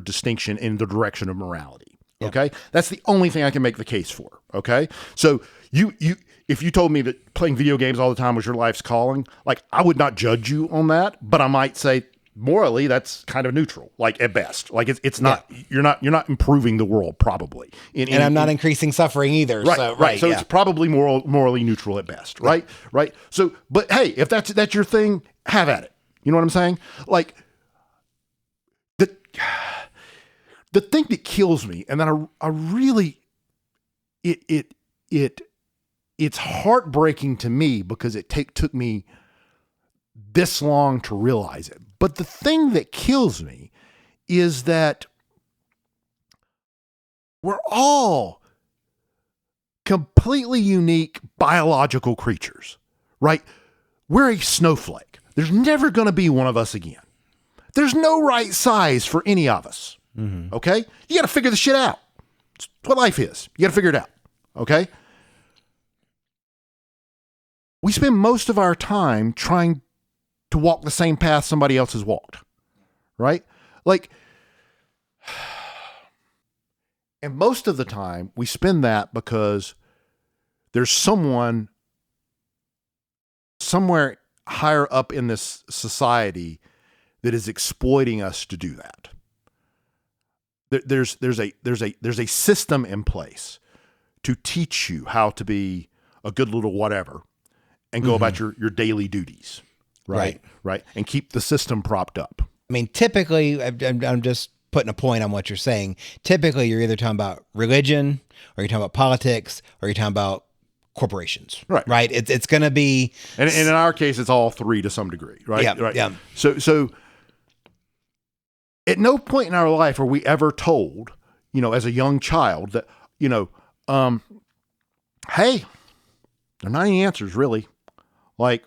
distinction in the direction of morality. Yeah. Okay, that's the only thing I can make the case for. Okay, so if you told me that playing video games all the time was your life's calling, like, I would not judge you on that, but I might say, morally, that's kind of neutral, like, at best. Like, it's not, you're not improving the world, probably. And I'm not increasing suffering either. Right. So it's probably morally neutral at best. Right. Right. So, but hey, if that's your thing, have at it. You know what I'm saying? Like, the thing that kills me, and then I really, it's heartbreaking to me because it took me this long to realize it. But the thing that kills me is that we're all completely unique biological creatures, right? We're a snowflake. There's never going to be one of us again. There's no right size for any of us. Okay? You got to figure the shit out. It's what life is. You got to figure it out. Okay? We spend most of our time trying to walk the same path somebody else has walked, right? Like, and most of the time we spend that because there's someone somewhere higher up in this society that is exploiting us to do that. There's a system in place to teach you how to be a good little whatever and go about your daily duties. Right. And keep the system propped up. I mean, typically, I'm just putting a point on what you're saying. Typically, you're either talking about religion, or you're talking about politics, or you're talking about corporations. Right. It's going to be, and in our case, it's all three to some degree. Right. Yeah. Right. Yeah. So at no point in our life are we ever told, as a young child that, hey, there are not any answers really. Like,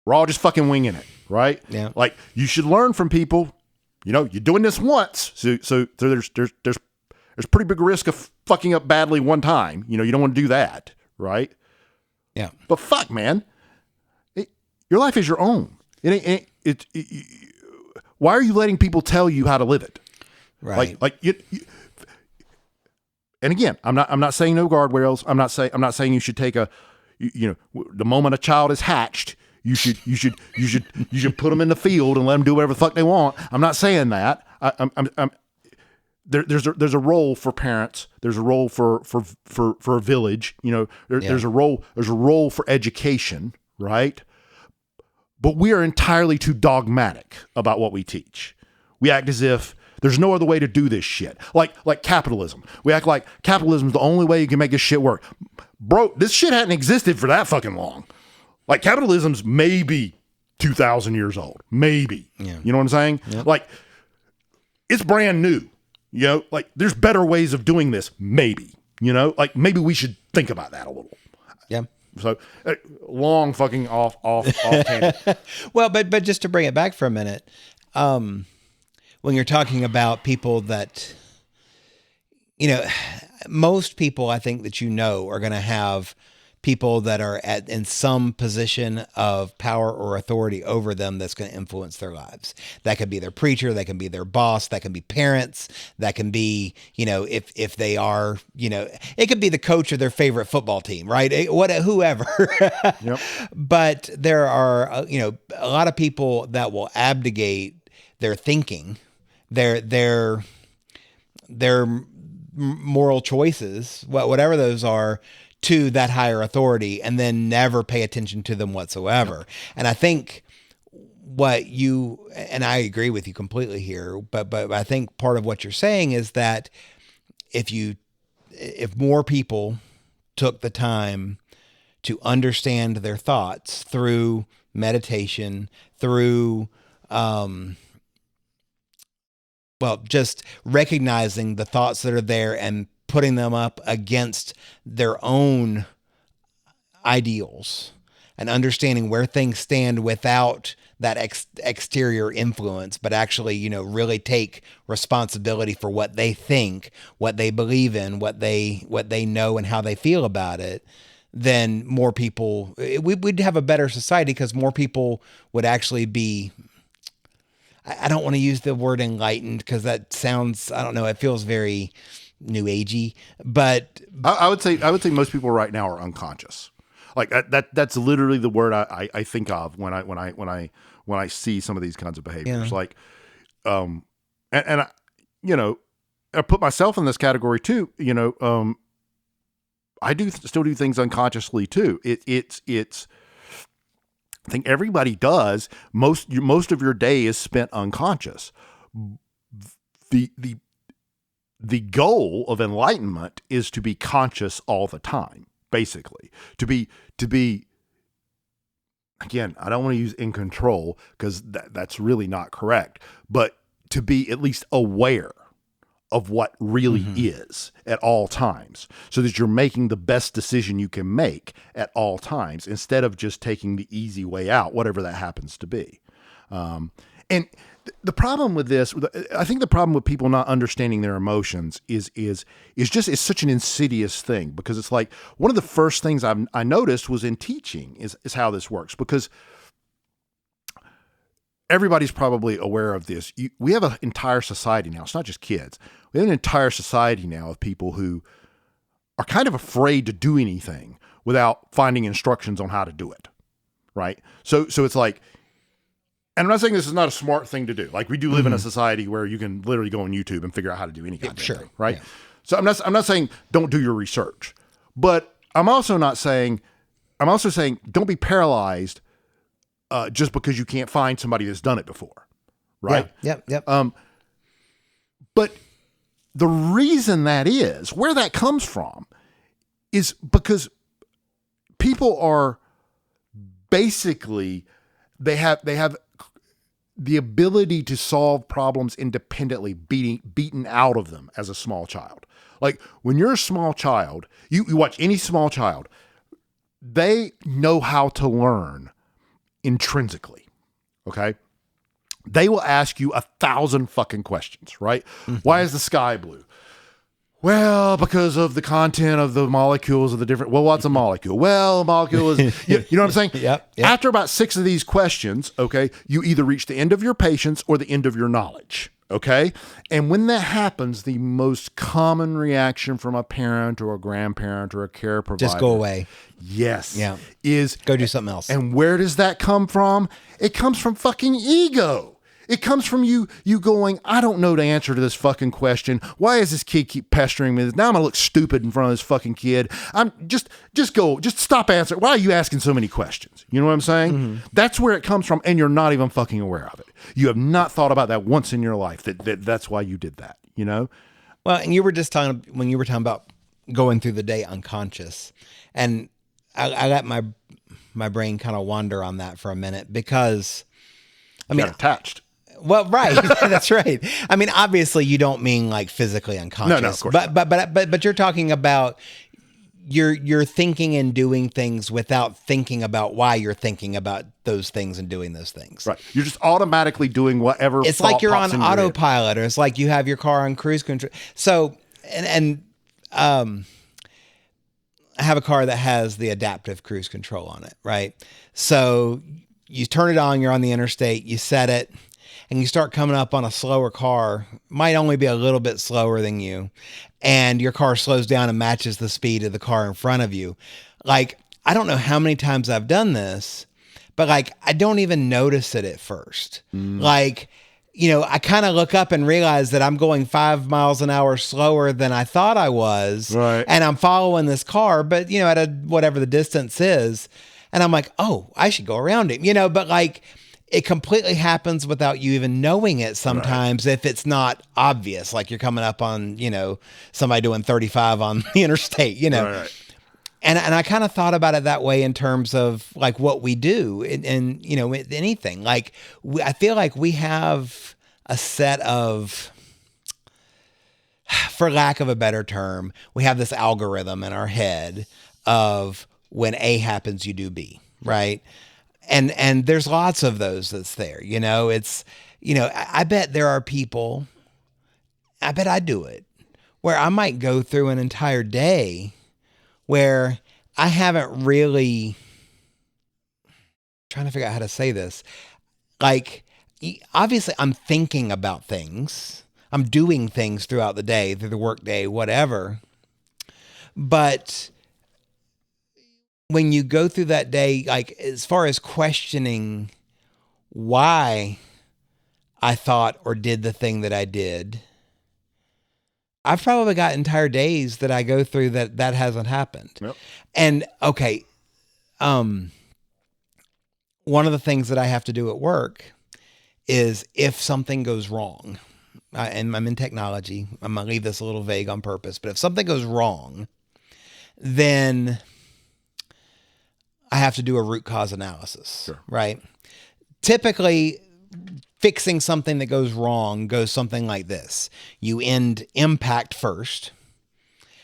we're all just fucking winging it, right? Yeah. Like, you should learn from people. You're doing this once, so there's pretty big risk of fucking up badly one time. You don't want to do that, right? Yeah. But fuck, man, your life is your own. Why are you letting people tell you how to live it? Right. And again, I'm not saying no guardrails. I'm not saying you should take the moment a child is hatched. You should put them in the field and let them do whatever the fuck they want. I'm not saying that. There's a role for parents. There's a role for a village. There's a role for education, right? But we are entirely too dogmatic about what we teach. We act as if there's no other way to do this shit. Like capitalism. We act like capitalism is the only way you can make this shit work. Bro, this shit hadn't existed for that fucking long. Like, capitalism's maybe 2,000 years old. Maybe. Yeah. You know what I'm saying? Yep. Like, it's brand new. Like, there's better ways of doing this. Maybe. Like, maybe we should think about that a little. Yeah. So, long fucking off tangent. Well, but just to bring it back for a minute, when you're talking about people that, most people I think that are going to have people that are in some position of power or authority over them that's going to influence their lives. That could be their preacher, that can be their boss, that can be parents, that can be, if they are, it could be the coach of their favorite football team, right? Whoever. Yep. But there are, a lot of people that will abdicate their thinking, their moral choices, whatever those are, to that higher authority, and then never pay attention to them whatsoever. And I think and I agree with you completely here, but I think part of what you're saying is that if more people took the time to understand their thoughts through meditation, through, just recognizing the thoughts that are there and putting them up against their own ideals and understanding where things stand without that exterior influence, but actually, really take responsibility for what they think, what they believe in, what they know and how they feel about it, then more people, we'd have a better society because more people would actually be, I don't want to use the word enlightened because that sounds, I don't know, it feels very new agey, but I would say most people right now are unconscious. Like that's literally the word I think of when I see some of these kinds of behaviors. Yeah. Like, and I, I put myself in this category too. I still do things unconsciously too. It's I think everybody does. Most of your day is spent unconscious. The goal of enlightenment is to be conscious all the time, basically. To be again, I don't want to use in control because that's really not correct, but to be at least aware of what really is at all times so that you're making the best decision you can make at all times instead of just taking the easy way out, whatever that happens to be. And the problem with this, I think the problem with people not understanding their emotions is such an insidious thing, because it's like one of the first things I noticed was in teaching is how this works, because everybody's probably aware of this. We have an entire society now. It's not just kids. We have an entire society now of people who are kind of afraid to do anything without finding instructions on how to do it. Right. So it's like, and I'm not saying this is not a smart thing to do. Like, we do live in a society where you can literally go on YouTube and figure out how to do any kind of thing, right? Yeah. So I'm not saying don't do your research, but I'm also saying don't be paralyzed just because you can't find somebody that's done it before, right? Yep. But the reason that is, where that comes from, is because people are basically, they have the ability to solve problems independently beaten out of them as a small child. Like, when you're a small child, you watch any small child, they know how to learn intrinsically. Okay. They will ask you 1,000 fucking questions, right? Why is the sky blue? Well, because of the content of the molecules of the different, well, what's a molecule? Well, a molecule is, you know what I'm saying? Yep. After about 6 of these questions, okay, you either reach the end of your patience or the end of your knowledge, okay? And when that happens, the most common reaction from a parent or a grandparent or a care provider. Just go away. Yes. Yeah. Is go do something else. And where does that come from? It comes from fucking ego. It comes from you going, I don't know the answer to this fucking question. Why does this kid keep pestering me? Now I'm gonna look stupid in front of this fucking kid. I'm just stop answering. Why are you asking so many questions? You know what I'm saying? That's where it comes from, and you're not even fucking aware of it. You have not thought about that once in your life. That's why you did that. You know? Well, and you were just talking about going through the day unconscious, and I let my brain kind of wander on that for a minute, because I mean, got attached. Well, right. That's right. I mean, obviously you don't mean like physically unconscious, no, of course but you're talking about you're thinking and doing things without thinking about why you're thinking about those things and doing those things. Right. You're just automatically doing whatever. It's like you're on autopilot, or it's like you have your car on cruise control. So, I have a car that has the adaptive cruise control on it, right? So you turn it on, you're on the interstate, you set it, and you start coming up on a slower car, might only be a little bit slower than you, and your car slows down and matches the speed of the car in front of you. Like, I don't know how many times I've done this, but like, I don't even notice it at first. Like, you know, I kind of look up and realize that I'm going 5 miles an hour slower than I thought I was. Right. And I'm following this car, but you know, at whatever the distance is. And I'm like, oh, I should go around him, you know, but like, it completely happens without you even knowing it sometimes, if it's not obvious, like you're coming up on, you know, somebody doing 35 on the interstate, you know. Right. And I kind of thought about it that way in terms of like what we do and you know, with anything. Like I feel like we have a set of, for lack of a better term, we have this algorithm in our head of when A happens, you do B, right? And there's lots of those that's there, you know, it's, you know, I bet there are people, I bet I do it, where I might go through an entire day where I haven't really, trying to figure out how to say this. Like, obviously I'm thinking about things, I'm doing things throughout the day, through the work day, whatever. But when you go through that day, like as far as questioning why I thought or did the thing that I did, I've probably got entire days that I go through that hasn't happened. Yep. And okay, one of the things that I have to do at work is if something goes wrong, and I'm in technology, I'm going to leave this a little vague on purpose, but if something goes wrong, then I have to do a root cause analysis, right? Typically, fixing something that goes wrong goes something like this. You end impact first,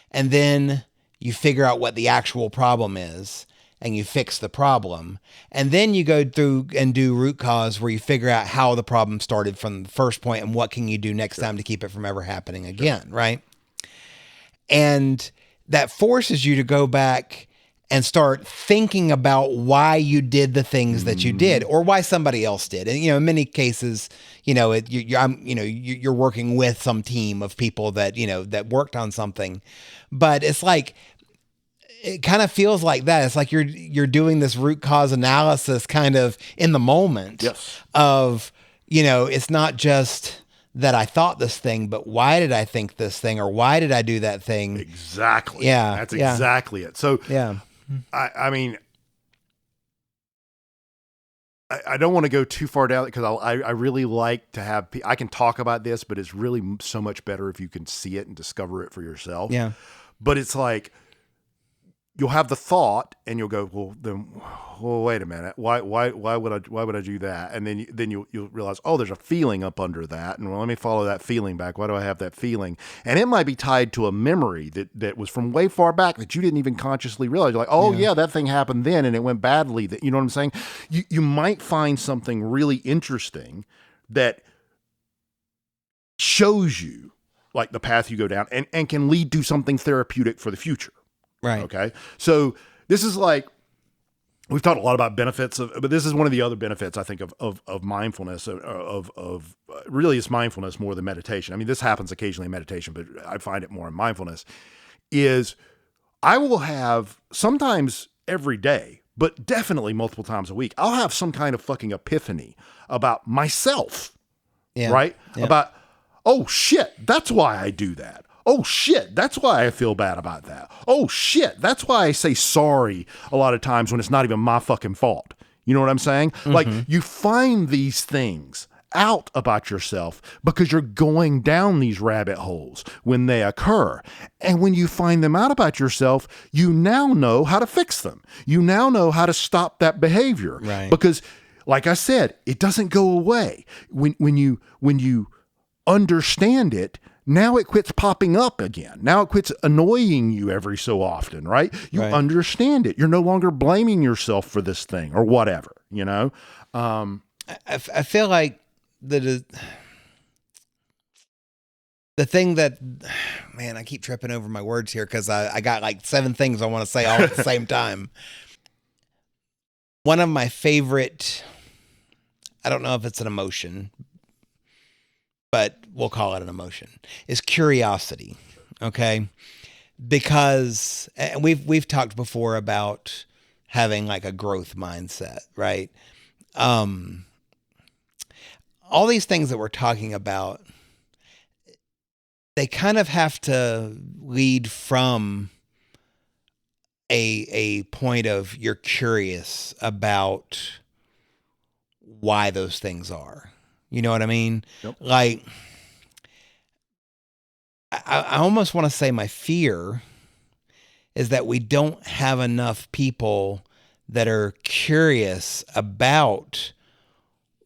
and then you figure out what the actual problem is, and you fix the problem. And then you go through and do root cause, where you figure out how the problem started from the first point and what can you do next time to keep it from ever happening again, right? And that forces you to go back and start thinking about why you did the things that you did, or why somebody else did. And, you know, in many cases, you know, you're working with some team of people that, you know, that worked on something, but it's like, it kind of feels like that. It's like you're doing this root cause analysis kind of in the moment of, you know, it's not just that I thought this thing, but why did I think this thing, or why did I do that thing? Exactly. Yeah. That's exactly it. So, yeah. I mean, I don't want to go too far down because I really like to have, I can talk about this, but it's really so much better if you can see it and discover it for yourself. Yeah. But it's like, you'll have the thought and you'll go, well, wait a minute. Why would I do that? And then you'll realize, oh, there's a feeling up under that. And well, let me follow that feeling back. Why do I have that feeling? And it might be tied to a memory that was from way far back that you didn't even consciously realize. You're like, oh yeah, that thing happened then and it went badly. That, you know what I'm saying? You might find something really interesting that shows you like the path you go down and can lead to something therapeutic for the future. Right. Okay. So this is like, we've talked a lot about benefits but this is one of the other benefits I think of mindfulness, of really it's mindfulness more than meditation. I mean, this happens occasionally in meditation, but I find it more in mindfulness, is I will have sometimes every day, but definitely multiple times a week, I'll have some kind of fucking epiphany about myself, right? Yeah. About, oh shit, that's why I do that. Oh shit, that's why I feel bad about that. Oh shit, that's why I say sorry a lot of times when it's not even my fucking fault. You know what I'm saying? Mm-hmm. Like, you find these things out about yourself because you're going down these rabbit holes when they occur. And when you find them out about yourself, you now know how to fix them. You now know how to stop that behavior. Right. Because, like I said, it doesn't go away. When you understand it, now it quits popping up again. Now it quits annoying you every so often, right? You understand it. You're no longer blaming yourself for this thing or whatever, you know? I feel like that the thing that, man, I keep tripping over my words here because I got like 7 things I want to say all at the same time. One of my favorite, I don't know if it's an emotion, but we'll call it an emotion, is curiosity. Okay. Because we've talked before about having like a growth mindset, right? All these things that we're talking about, they kind of have to lead from a point of you're curious about why those things are. You know what I mean? Yep. Like, I almost want to say my fear is that we don't have enough people that are curious about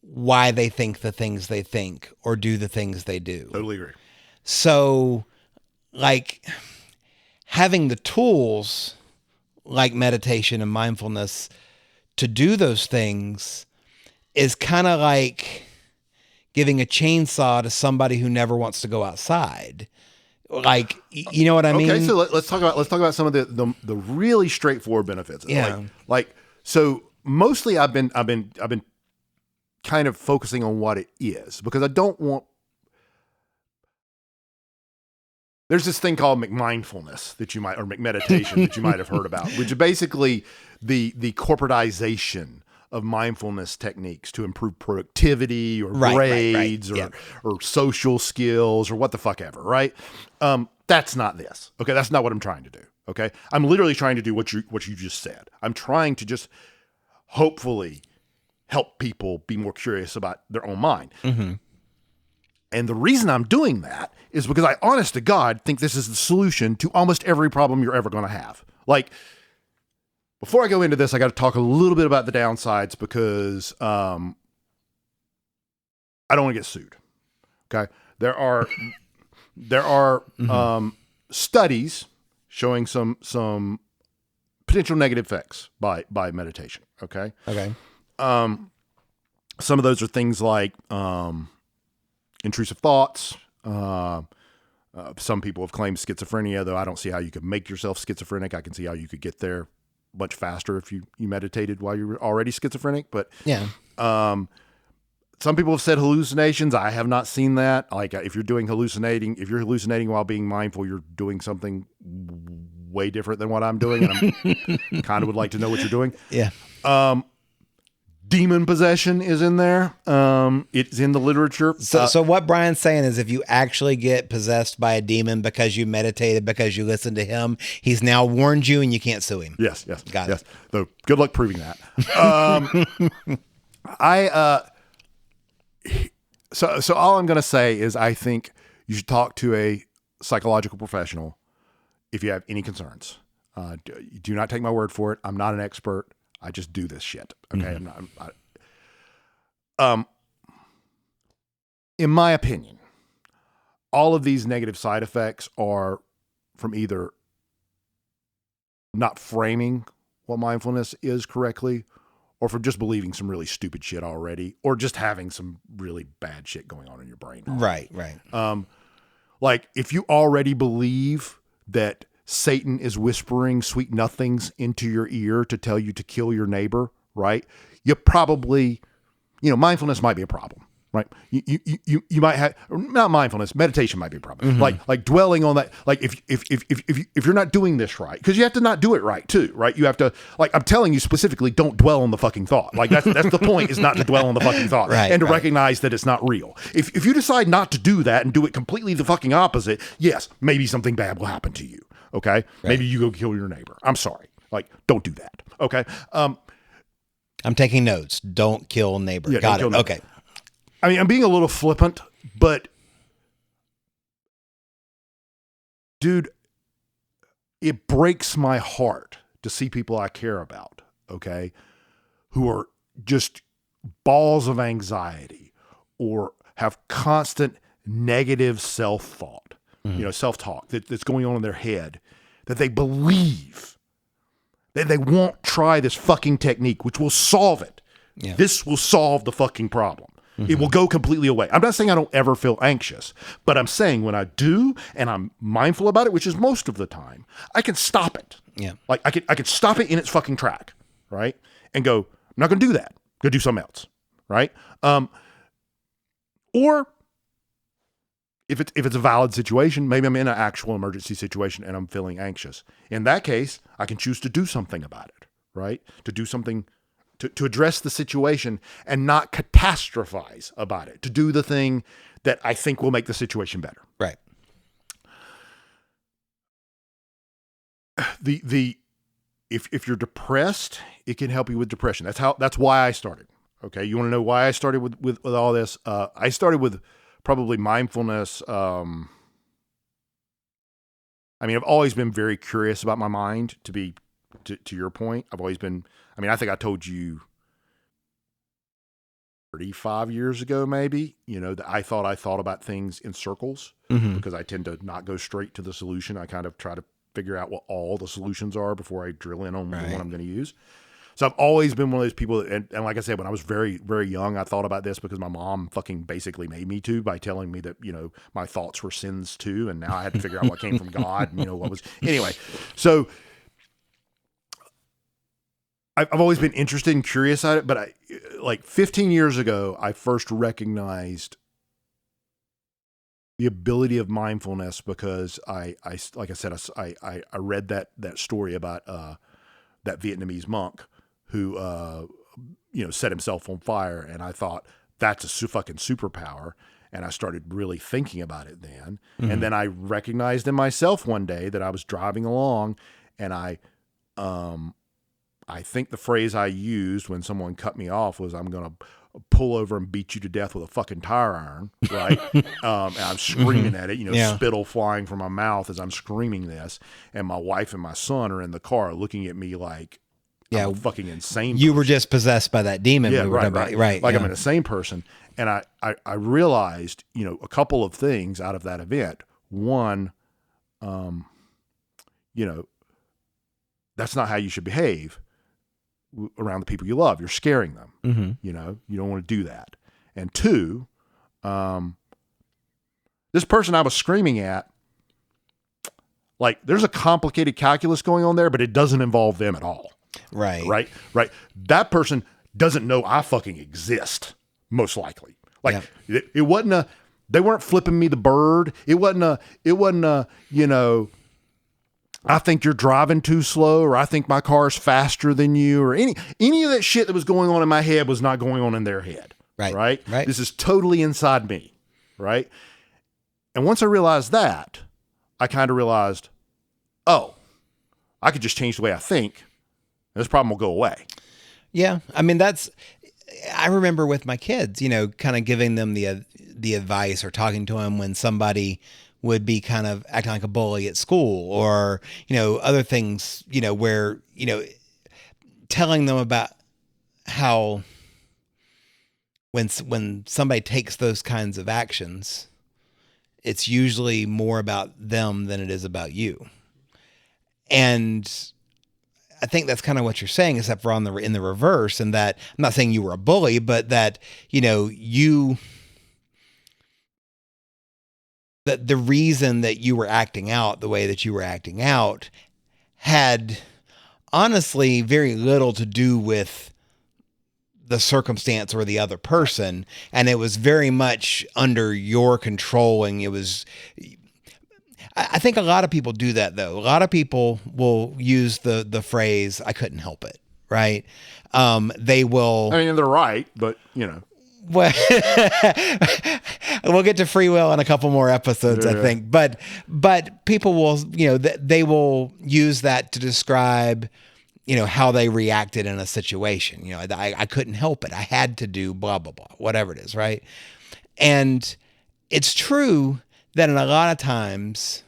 why they think the things they think or do the things they do. Totally agree. So, like, having the tools like meditation and mindfulness to do those things is kind of like giving a chainsaw to somebody who never wants to go outside. Like, you know what I mean? Okay, so let's talk about some of the really straightforward benefits. Yeah. So mostly I've been kind of focusing on what it is because I don't want. There's this thing called mindfulness that you might, or meditation that you might have heard about, which is basically the corporatization of mindfulness techniques to improve productivity or grades or social skills or what the fuck ever, right? That's not this. Okay, that's not what I'm trying to do. Okay, I'm literally trying to do what you just said. I'm trying to just hopefully help people be more curious about their own mind. Mm-hmm. And the reason I'm doing that is because I, honest to God, think this is the solution to almost every problem you're ever going to have. Like, before I go into this, I got to talk a little bit about the downsides because I don't want to get sued. Okay, there are mm-hmm. Studies showing some potential negative effects by meditation. Okay. Some of those are things like intrusive thoughts. Some people have claimed schizophrenia, though I don't see how you could make yourself schizophrenic. I can see how you could get there much faster if you meditated while you were already schizophrenic. But yeah, some people have said hallucinations. I have not seen that. Like, if you're hallucinating while being mindful, you're doing something way different than what I'm doing, and I'm kind of would like to know what you're doing. Yeah. Demon possession is in there. It's in the literature. So what Brian's saying is if you actually get possessed by a demon because you meditated, because you listened to him, he's now warned you and you can't sue him. Yes. Got it. Though, good luck proving that. So all I'm going to say is I think you should talk to a psychological professional if you have any concerns. Do not take my word for it. I'm not an expert. I just do this shit. Okay. Mm-hmm. In my opinion, all of these negative side effects are from either not framing what mindfulness is correctly, or from just believing some really stupid shit already, or just having some really bad shit going on in your brain. Right. Like, if you already believe that Satan is whispering sweet nothings into your ear to tell you to kill your neighbor, right? You probably, mindfulness might be a problem, right? You might have, not mindfulness, meditation might be a problem. Mm-hmm. Like dwelling on that. Like if you're not doing this right, because you have to not do it right too, right? You have to, like, I'm telling you specifically, don't dwell on the fucking thought. Like that's the point, is not to dwell on the fucking thought, right, and to recognize that it's not real. If you decide not to do that and do it completely the fucking opposite, yes, maybe something bad will happen to you. Okay. Right. Maybe you go kill your neighbor. I'm sorry. Like, don't do that. Okay. I'm taking notes. Don't kill neighbor. Yeah, got it. Neighbor. Okay. I mean, I'm being a little flippant, but dude, it breaks my heart to see people I care about, okay, who are just balls of anxiety or have constant negative self-thought. Mm-hmm. Self-talk that's going on in their head, that they believe that they won't try this fucking technique, which will solve it. Yeah. This will solve the fucking problem. It will go completely away. I'm not saying I don't ever feel anxious, but I'm saying when I do and I'm mindful about it, which is most of the time, I can stop it. Yeah. Like I could stop it in its fucking track, right? And go, I'm not going to do that. Go do something else, right? Or if it's a valid situation, maybe I'm in an actual emergency situation and I'm feeling anxious. In that case, I can choose to do something about it, right? To do something to address the situation and not catastrophize about it, to do the thing that I think will make the situation better. Right. If you're depressed, it can help you with depression. That's why I started. Okay. You want to know why I started with all this? I started with probably mindfulness. I mean, I've always been very curious about my mind, to your point. I've always been, I think I told you 35 years ago, maybe, that I thought about things in circles because I tend to not go straight to the solution. I kind of try to figure out what all the solutions are before I drill in on the one I'm going to use. So I've always been one of those people and like I said, when I was very, very young, I thought about this because my mom fucking basically made me to by telling me that, my thoughts were sins too. And now I had to figure out what came from God and, what was, anyway. So I've always been interested and curious at it, but like 15 years ago, I first recognized the ability of mindfulness because I like I said, I read that story about that Vietnamese monk who set himself on fire, and I thought that's a fucking superpower, and I started really thinking about it then, and then I recognized in myself one day that I was driving along, and I think the phrase I used when someone cut me off was, "I'm going to pull over and beat you to death with a fucking tire iron," right? And I'm screaming at it, spittle flying from my mouth as I'm screaming this. And my wife and my son are in the car looking at me like I'm a fucking insane You person. were just possessed by that demon. Yeah, we were right. Right. Like I'm an insane person. And I realized, a couple of things out of that event. One, that's not how you should behave around the people you love. You're scaring them. You don't want to do that. And two, this person I was screaming at, like, there's a complicated calculus going on there, but it doesn't involve them at all. Right. That person doesn't know I fucking exist, most likely. Like, it wasn't they weren't flipping me the bird. It wasn't I think you're driving too slow, or I think my car's faster than you, or any of that shit that was going on in my head was not going on in their head. Right. This is totally inside me. Right. And once I realized that, I kind of realized, oh, I could just change the way I think, and this problem will go away. Yeah. I remember with my kids, kind of giving them the advice or talking to them when somebody would be kind of acting like a bully at school, or, other things, where, telling them about how when somebody takes those kinds of actions, it's usually more about them than it is about you. And I think that's kind of what you're saying, except for in the reverse, and that I'm not saying you were a bully, but that, that the reason that you were acting out the way that you were acting out had honestly very little to do with the circumstance or the other person. And it was very much under your control. And I think a lot of people do that though. A lot of people will use the phrase, "I couldn't help it." Right. They will, they're right, but well, we'll get to free will in a couple more episodes, I think. But people will, they will use that to describe, how they reacted in a situation. I couldn't help it. I had to do blah, blah, blah, whatever it is, right? And it's true that in a lot of times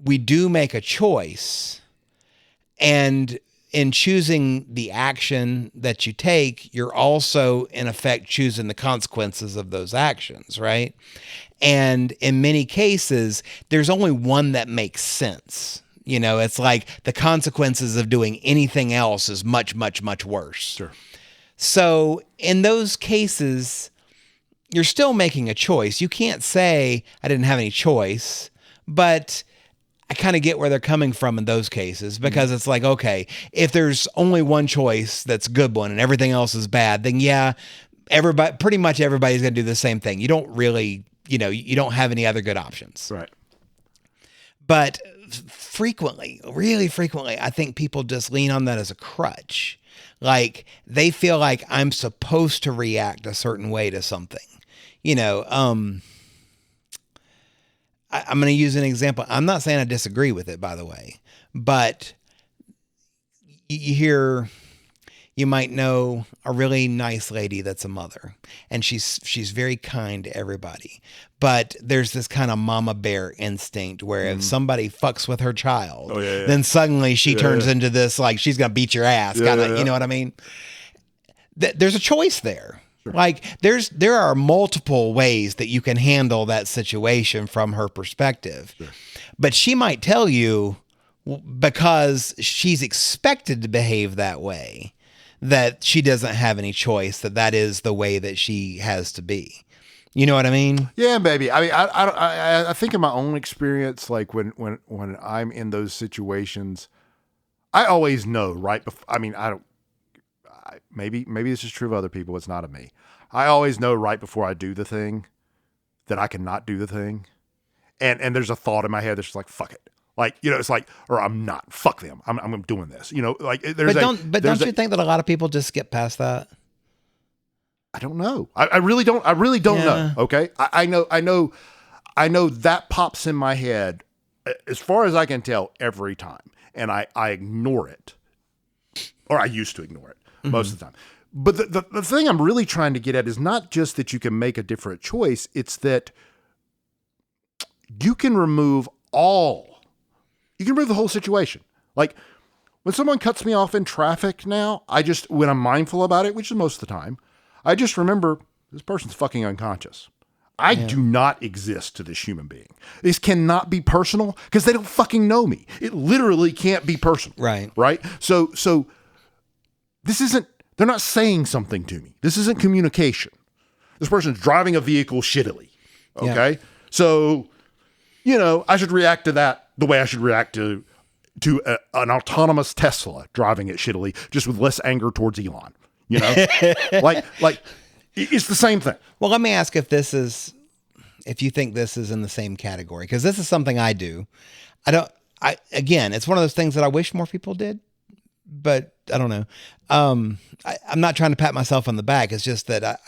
we do make a choice, and in choosing the action that you take, you're also in effect choosing the consequences of those actions, right? And in many cases, there's only one that makes sense. It's like the consequences of doing anything else is much, much, much worse. Sure. So in those cases, you're still making a choice. You can't say I didn't have any choice, but I kind of get where they're coming from in those cases, because it's like, okay, if there's only one choice that's a good one and everything else is bad, then yeah, pretty much everybody's going to do the same thing. You don't really, you don't have any other good options. Right. But frequently, really frequently, I think people just lean on that as a crutch. Like they feel like I'm supposed to react a certain way to something. I'm going to use an example. I'm not saying I disagree with it, by the way, but you might know a really nice lady that's a mother, and she's very kind to everybody. But there's this kind of mama bear instinct where if somebody fucks with her child, then suddenly she turns into this, like, she's going to beat your ass kind of, you know what I mean? There's a choice there. Sure. Like there are multiple ways that you can handle that situation from her perspective. Sure. But she might tell you, because she's expected to behave that way, that she doesn't have any choice, that is the way that she has to be. You know what I mean? Yeah, maybe. I mean, I think in my own experience, like when I'm in those situations, I always know right before. I mean, maybe this is true of other people. It's not of me. I always know right before I do the thing that I cannot do the thing, and there's a thought in my head that's just like, fuck it. Like, it's like, or I'm not, fuck them. I'm doing this, like there's don't you think that a lot of people just skip past that? I don't know. I really don't know. Okay. I know that pops in my head as far as I can tell every time. And I ignore it, or I used to ignore it most of the time. But the thing I'm really trying to get at is not just that you can make a different choice. It's that you can remove the whole situation. Like when someone cuts me off in traffic now, when I'm mindful about it, which is most of the time, I just remember this person's fucking unconscious. I do not exist to this human being. This cannot be personal because they don't fucking know me. It literally can't be personal. Right. Right. So this isn't, they're not saying something to me. This isn't communication. This person's driving a vehicle shittily. Okay. Yeah. So, I should react to that the way I should react to an autonomous Tesla driving it shittily, just with less anger towards Elon. Like it's the same thing. Well, let me ask if you think this is in the same category, because this is something I do. Again, it's one of those things that I wish more people did, but I don't know. I'm not trying to pat myself on the back. It's just that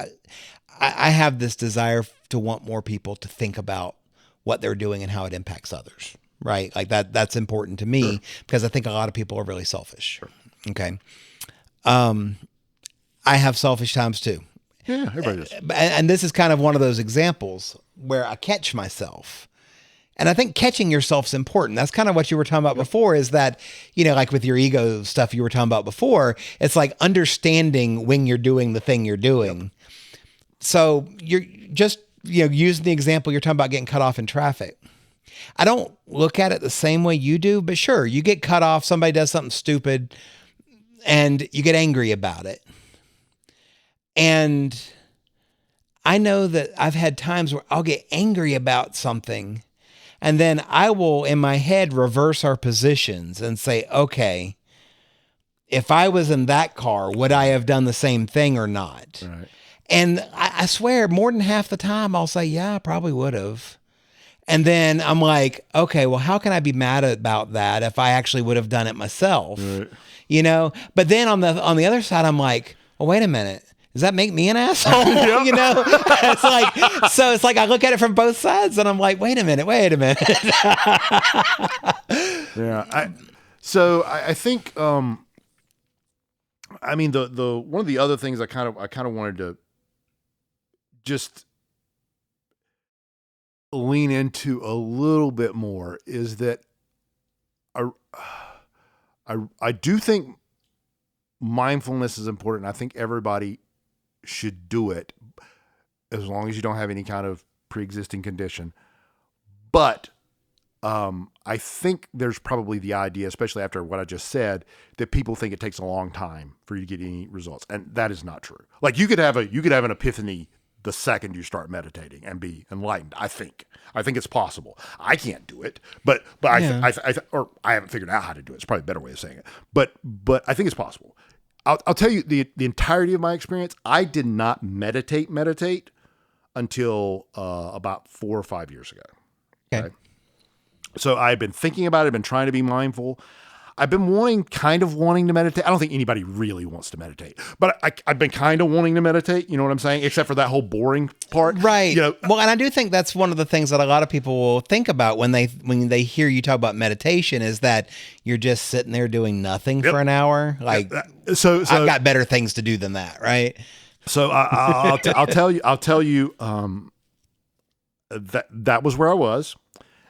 I have this desire to want more people to think about what they're doing and how it impacts others. Right. Like that's important to me, because I think a lot of people are really selfish. Sure. Okay. I have selfish times too. Yeah, everybody does. And this is kind of one of those examples where I catch myself. And I think catching yourself is important. That's kind of what you were talking about before, is that, like with your ego stuff you were talking about before, it's like understanding when you're doing the thing you're doing. Yep. So you're just, using the example you're talking about getting cut off in traffic. I don't look at it the same way you do, but sure, you get cut off, somebody does something stupid, and you get angry about it. And I know that I've had times where I'll get angry about something, and then I will, in my head, reverse our positions and say, okay, if I was in that car, would I have done the same thing or not? Right. And I swear more than half the time I'll say, yeah, I probably would have. And then I'm like, okay, well, how can I be mad about that if I actually would have done it myself? Right. But then on the other side, I'm like, well, wait a minute. Does that make me an asshole? It's like I look at it from both sides, and I'm like, wait a minute. Yeah. I think I mean the one of the other things I kind of wanted to just lean into a little bit more is that I do think mindfulness is important. I think everybody should do it as long as you don't have any kind of pre-existing condition. But I think there's probably the idea, especially after what I just said, that people think it takes a long time for you to get any results, and that is not true. Like you could have an epiphany the second you start meditating and be enlightened. I think it's possible. I can't do it, but Yeah. I haven't figured out how to do it. It's probably a better way of saying it. But I think it's possible. I'll tell you the entirety of my experience. I did not meditate until about 4 or 5 years ago. Okay. So I've been thinking about it, been trying to be mindful. I've been wanting to meditate. I don't think anybody really wants to meditate, but I've been kind of wanting to meditate. You know what I'm saying? Except for that whole boring part. Right. You know, Well, and I do think that's one of the things that a lot of people will think about when they hear you talk about meditation is that you're just sitting there doing nothing for an hour. Like, so I've got better things to do than that. Right. So I'll tell you that was where I was.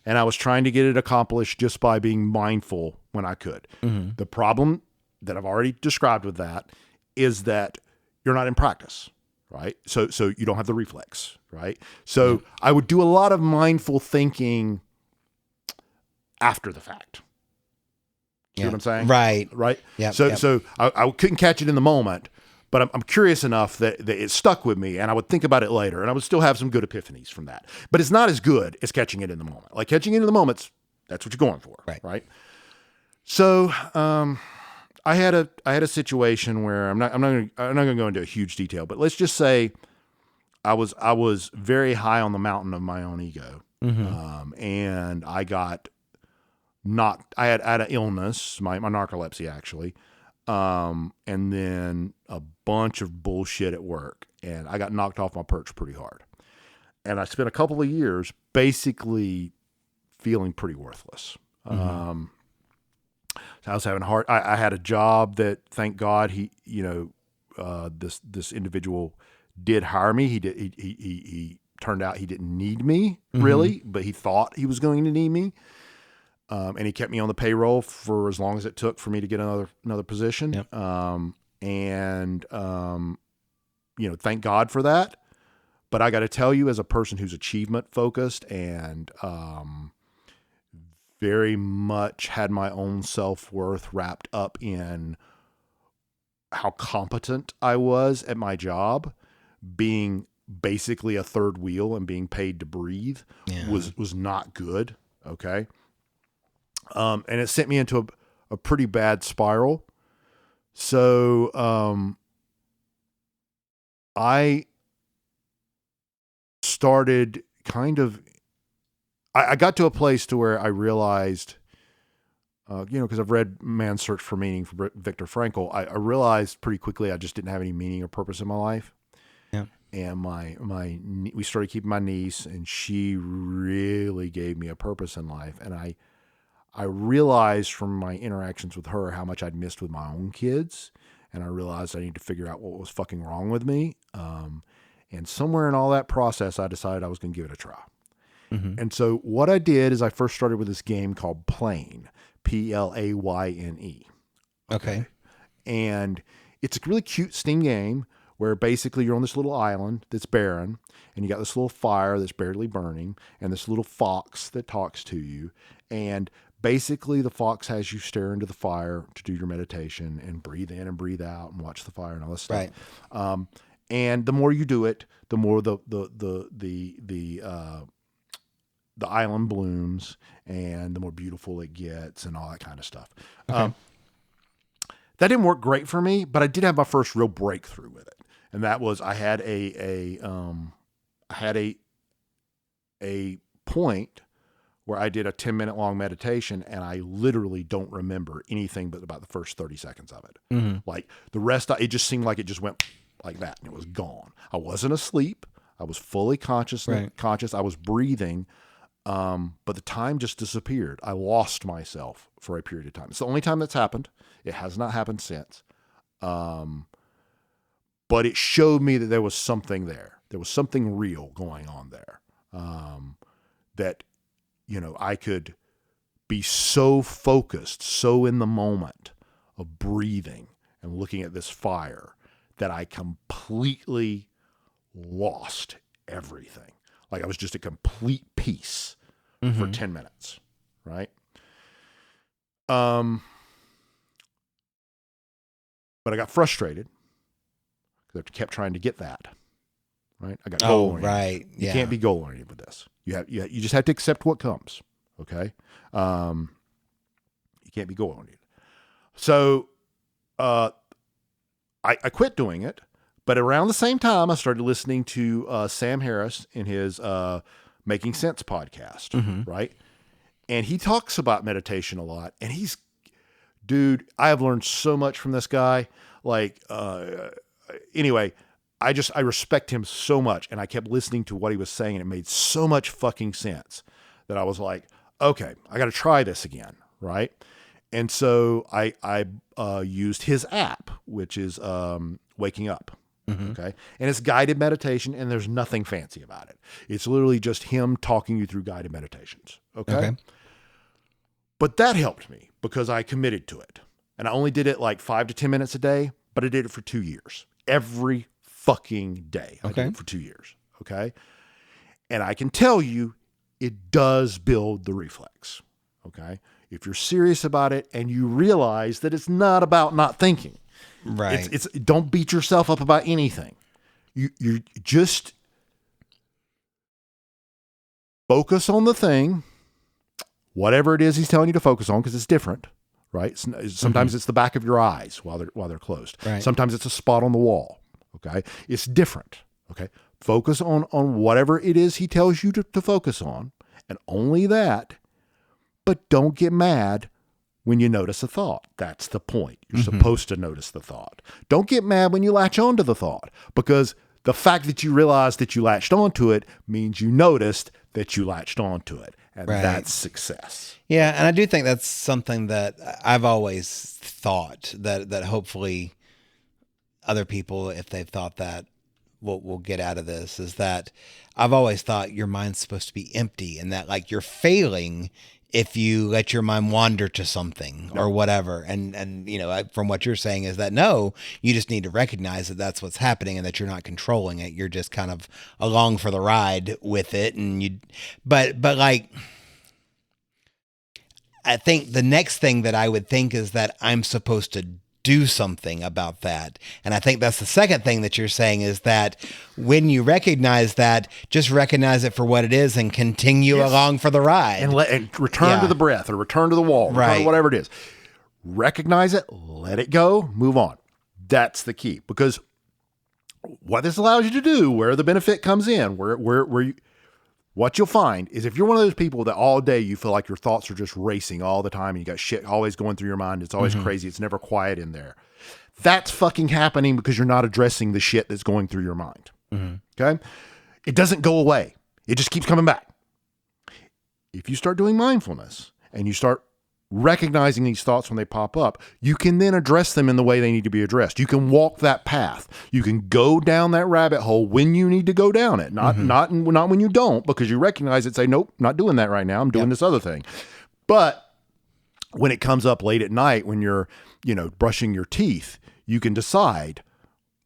And I was trying to get it accomplished just by being mindful when I could. Mm-hmm. The problem that I've already described with that is that you're not in practice, right? So you don't have the reflex, right? So I would do a lot of mindful thinking after the fact. See what I'm saying? Right. Right. Yeah. So I couldn't catch it in the moment, but I'm curious enough that it stuck with me, and I would think about it later, and I would still have some good epiphanies from that. But it's not as good as catching it in the moment. Like catching it in the moment, that's what you're going for, right? So I had a situation where I'm not going to go into a huge detail, but let's just say I was very high on the mountain of my own ego, and I got knocked. I had an illness, my narcolepsy actually. And then a bunch of bullshit at work, and I got knocked off my perch pretty hard. And I spent a couple of years basically feeling pretty worthless. So I was having I had a job that, thank God, this individual did hire me. He turned out he didn't need me really, but he thought he was going to need me. And he kept me on the payroll for as long as it took for me to get another position. Yep. Thank God for that. But I got to tell you, as a person who's achievement focused and very much had my own self-worth wrapped up in how competent I was at my job, being basically a third wheel and being paid to breathe was not good. Okay. And it sent me into a pretty bad spiral. So I started I got to a place to where I realized, because I've read Man's Search for Meaning from Viktor Frankl, I realized pretty quickly I just didn't have any meaning or purpose in my life. Yeah. And we started keeping my niece, and she really gave me a purpose in life. And I realized from my interactions with her how much I'd missed with my own kids, and I realized I needed to figure out what was fucking wrong with me. And somewhere in all that process, I decided I was going to give it a try. Mm-hmm. And so what I did is I first started with this game called Plane, Playne. Okay. And it's a really cute Steam game where basically you're on this little island that's barren, and you got this little fire that's barely burning, and this little fox that talks to you. And basically the fox has you stare into the fire to do your meditation and breathe in and breathe out and watch the fire and all this stuff. Right. And the more you do it, the more the island blooms, and the more beautiful it gets, and all that kind of stuff. Okay. That didn't work great for me, but I did have my first real breakthrough with it, and that was I had a point where I did a 10-minute long meditation, and I literally don't remember anything but about the first 30 seconds of it. Mm-hmm. Like the rest, it just seemed like it just went like that, and it was gone. I wasn't asleep. I was fully conscious. I was breathing, but the time just disappeared. I lost myself for a period of time. It's the only time that's happened. It has not happened since. But it showed me that there was something there. There was something real going on there. That, I could be so focused, so in the moment of breathing and looking at this fire that I completely lost everything. Like I was just a complete peace for 10 minutes, right? But I got frustrated because I kept trying to get that, right? I got goal Oh, oriented. right. You Yeah. can't be goal oriented with this. You just have to accept what comes. Okay. You can't be goal oriented. So, I quit doing it, but around the same time, I started listening to Sam Harris in his Making Sense podcast, right? And he talks about meditation a lot. And dude, I have learned so much from this guy. Like, anyway, I respect him so much. And I kept listening to what he was saying, and it made so much fucking sense that I was like, okay, I got to try this again, right? And so I used his app, which is Waking Up. Okay. And it's guided meditation, and there's nothing fancy about it. It's literally just him talking you through guided meditations. Okay. But that helped me because I committed to it. And I only did it like 5 to 10 minutes a day, but I did it for 2 years. Every fucking day. I did it for 2 years. Okay. And I can tell you, it does build the reflex. Okay. If you're serious about it and you realize that it's not about not thinking. Right. It's don't beat yourself up about anything. You just focus on the thing, whatever it is he's telling you to focus on, because it's different, right? Sometimes it's the back of your eyes while they're closed. Right. Sometimes it's a spot on the wall. Okay. It's different. Okay. Focus on whatever it is he tells you to focus on, and only that. But don't get mad when you notice a thought. That's the point. You're supposed to notice the thought. Don't get mad when you latch onto the thought, because the fact that you realized that you latched onto it means you noticed that you latched onto it. And that's success. Yeah. And I do think that's something that I've always thought that hopefully other people, if they've thought that, will get out of this, is that I've always thought your mind's supposed to be empty, and that like you're failing if you let your mind wander to something or whatever. And from what you're saying is that, no, you just need to recognize that that's what's happening and that you're not controlling it. You're just kind of along for the ride with it. But like, I think the next thing that I would think is that I'm supposed to do something about that. And I think that's the second thing that you're saying, is that when you recognize that, just recognize it for what it is and continue along for the ride. And return to the breath, or return to the wall, return to whatever it is. Recognize it, let it go, move on. That's the key. Because what this allows you to do, where the benefit comes in, what you'll find is, if you're one of those people that all day you feel like your thoughts are just racing all the time, and you got shit always going through your mind, it's always crazy, it's never quiet in there. That's fucking happening because you're not addressing the shit that's going through your mind. Okay? It doesn't go away. It just keeps coming back. If you start doing mindfulness and you start recognizing these thoughts when they pop up, you can then address them in the way they need to be addressed. You can walk that path. You can go down that rabbit hole when you need to go down it, not when you don't, because you recognize it, say, nope, not doing that right now. I'm doing this other thing. But when it comes up late at night, when you're, brushing your teeth, you can decide,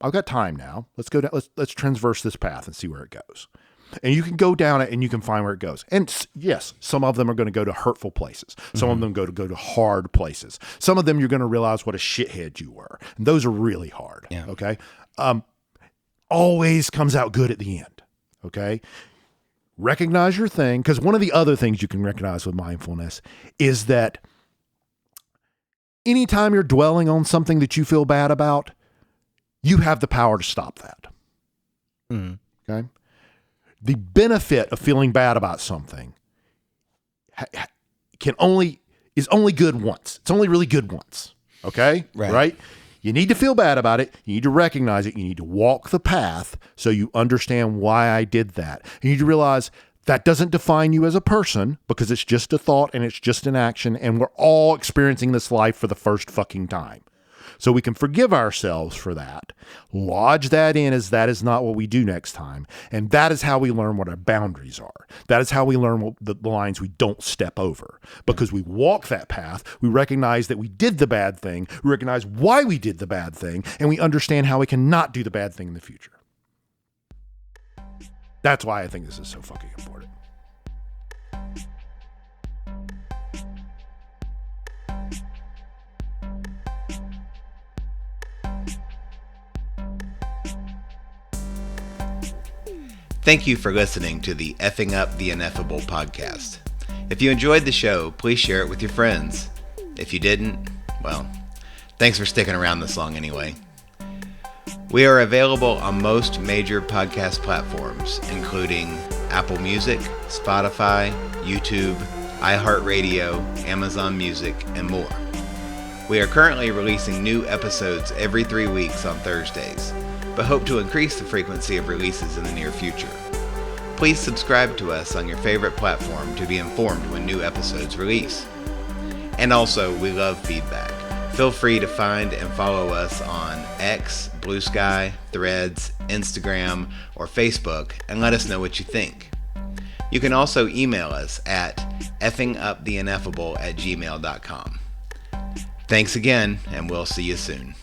I've got time now. Let's go down. Let's transverse this path and see where it goes. And you can go down it and you can find where it goes. And yes, some of them are going to go to hurtful places. Some of them go to hard places. Some of them you're going to realize what a shithead you were. And those are really hard. Yeah. Okay. Always comes out good at the end. Okay. Recognize your thing. Because one of the other things you can recognize with mindfulness is that anytime you're dwelling on something that you feel bad about, you have the power to stop that. Okay. The benefit of feeling bad about something is only good once. It's only really good once. Okay? Right? You need to feel bad about it. You need to recognize it. You need to walk the path so you understand why I did that. You need to realize that doesn't define you as a person, because it's just a thought and it's just an action, and we're all experiencing this life for the first fucking time. So we can forgive ourselves for that, lodge that in as that is not what we do next time. And that is how we learn what our boundaries are. That is how we learn what the lines we don't step over. Because we walk that path, we recognize that we did the bad thing, we recognize why we did the bad thing, and we understand how we can not do the bad thing in the future. That's why I think this is so fucking important. Thank you for listening to the F'ing Up the Ineffable podcast. If you enjoyed the show, please share it with your friends. If you didn't, well, thanks for sticking around this long anyway. We are available on most major podcast platforms, including Apple Music, Spotify, YouTube, iHeartRadio, Amazon Music, and more. We are currently releasing new episodes every 3 weeks on Thursdays, but hope to increase the frequency of releases in the near future. Please subscribe to us on your favorite platform to be informed when new episodes release. And also, we love feedback. Feel free to find and follow us on X, Blue Sky, Threads, Instagram, or Facebook and let us know what you think. You can also email us at effinguptheineffable@gmail.com. Thanks again, and we'll see you soon.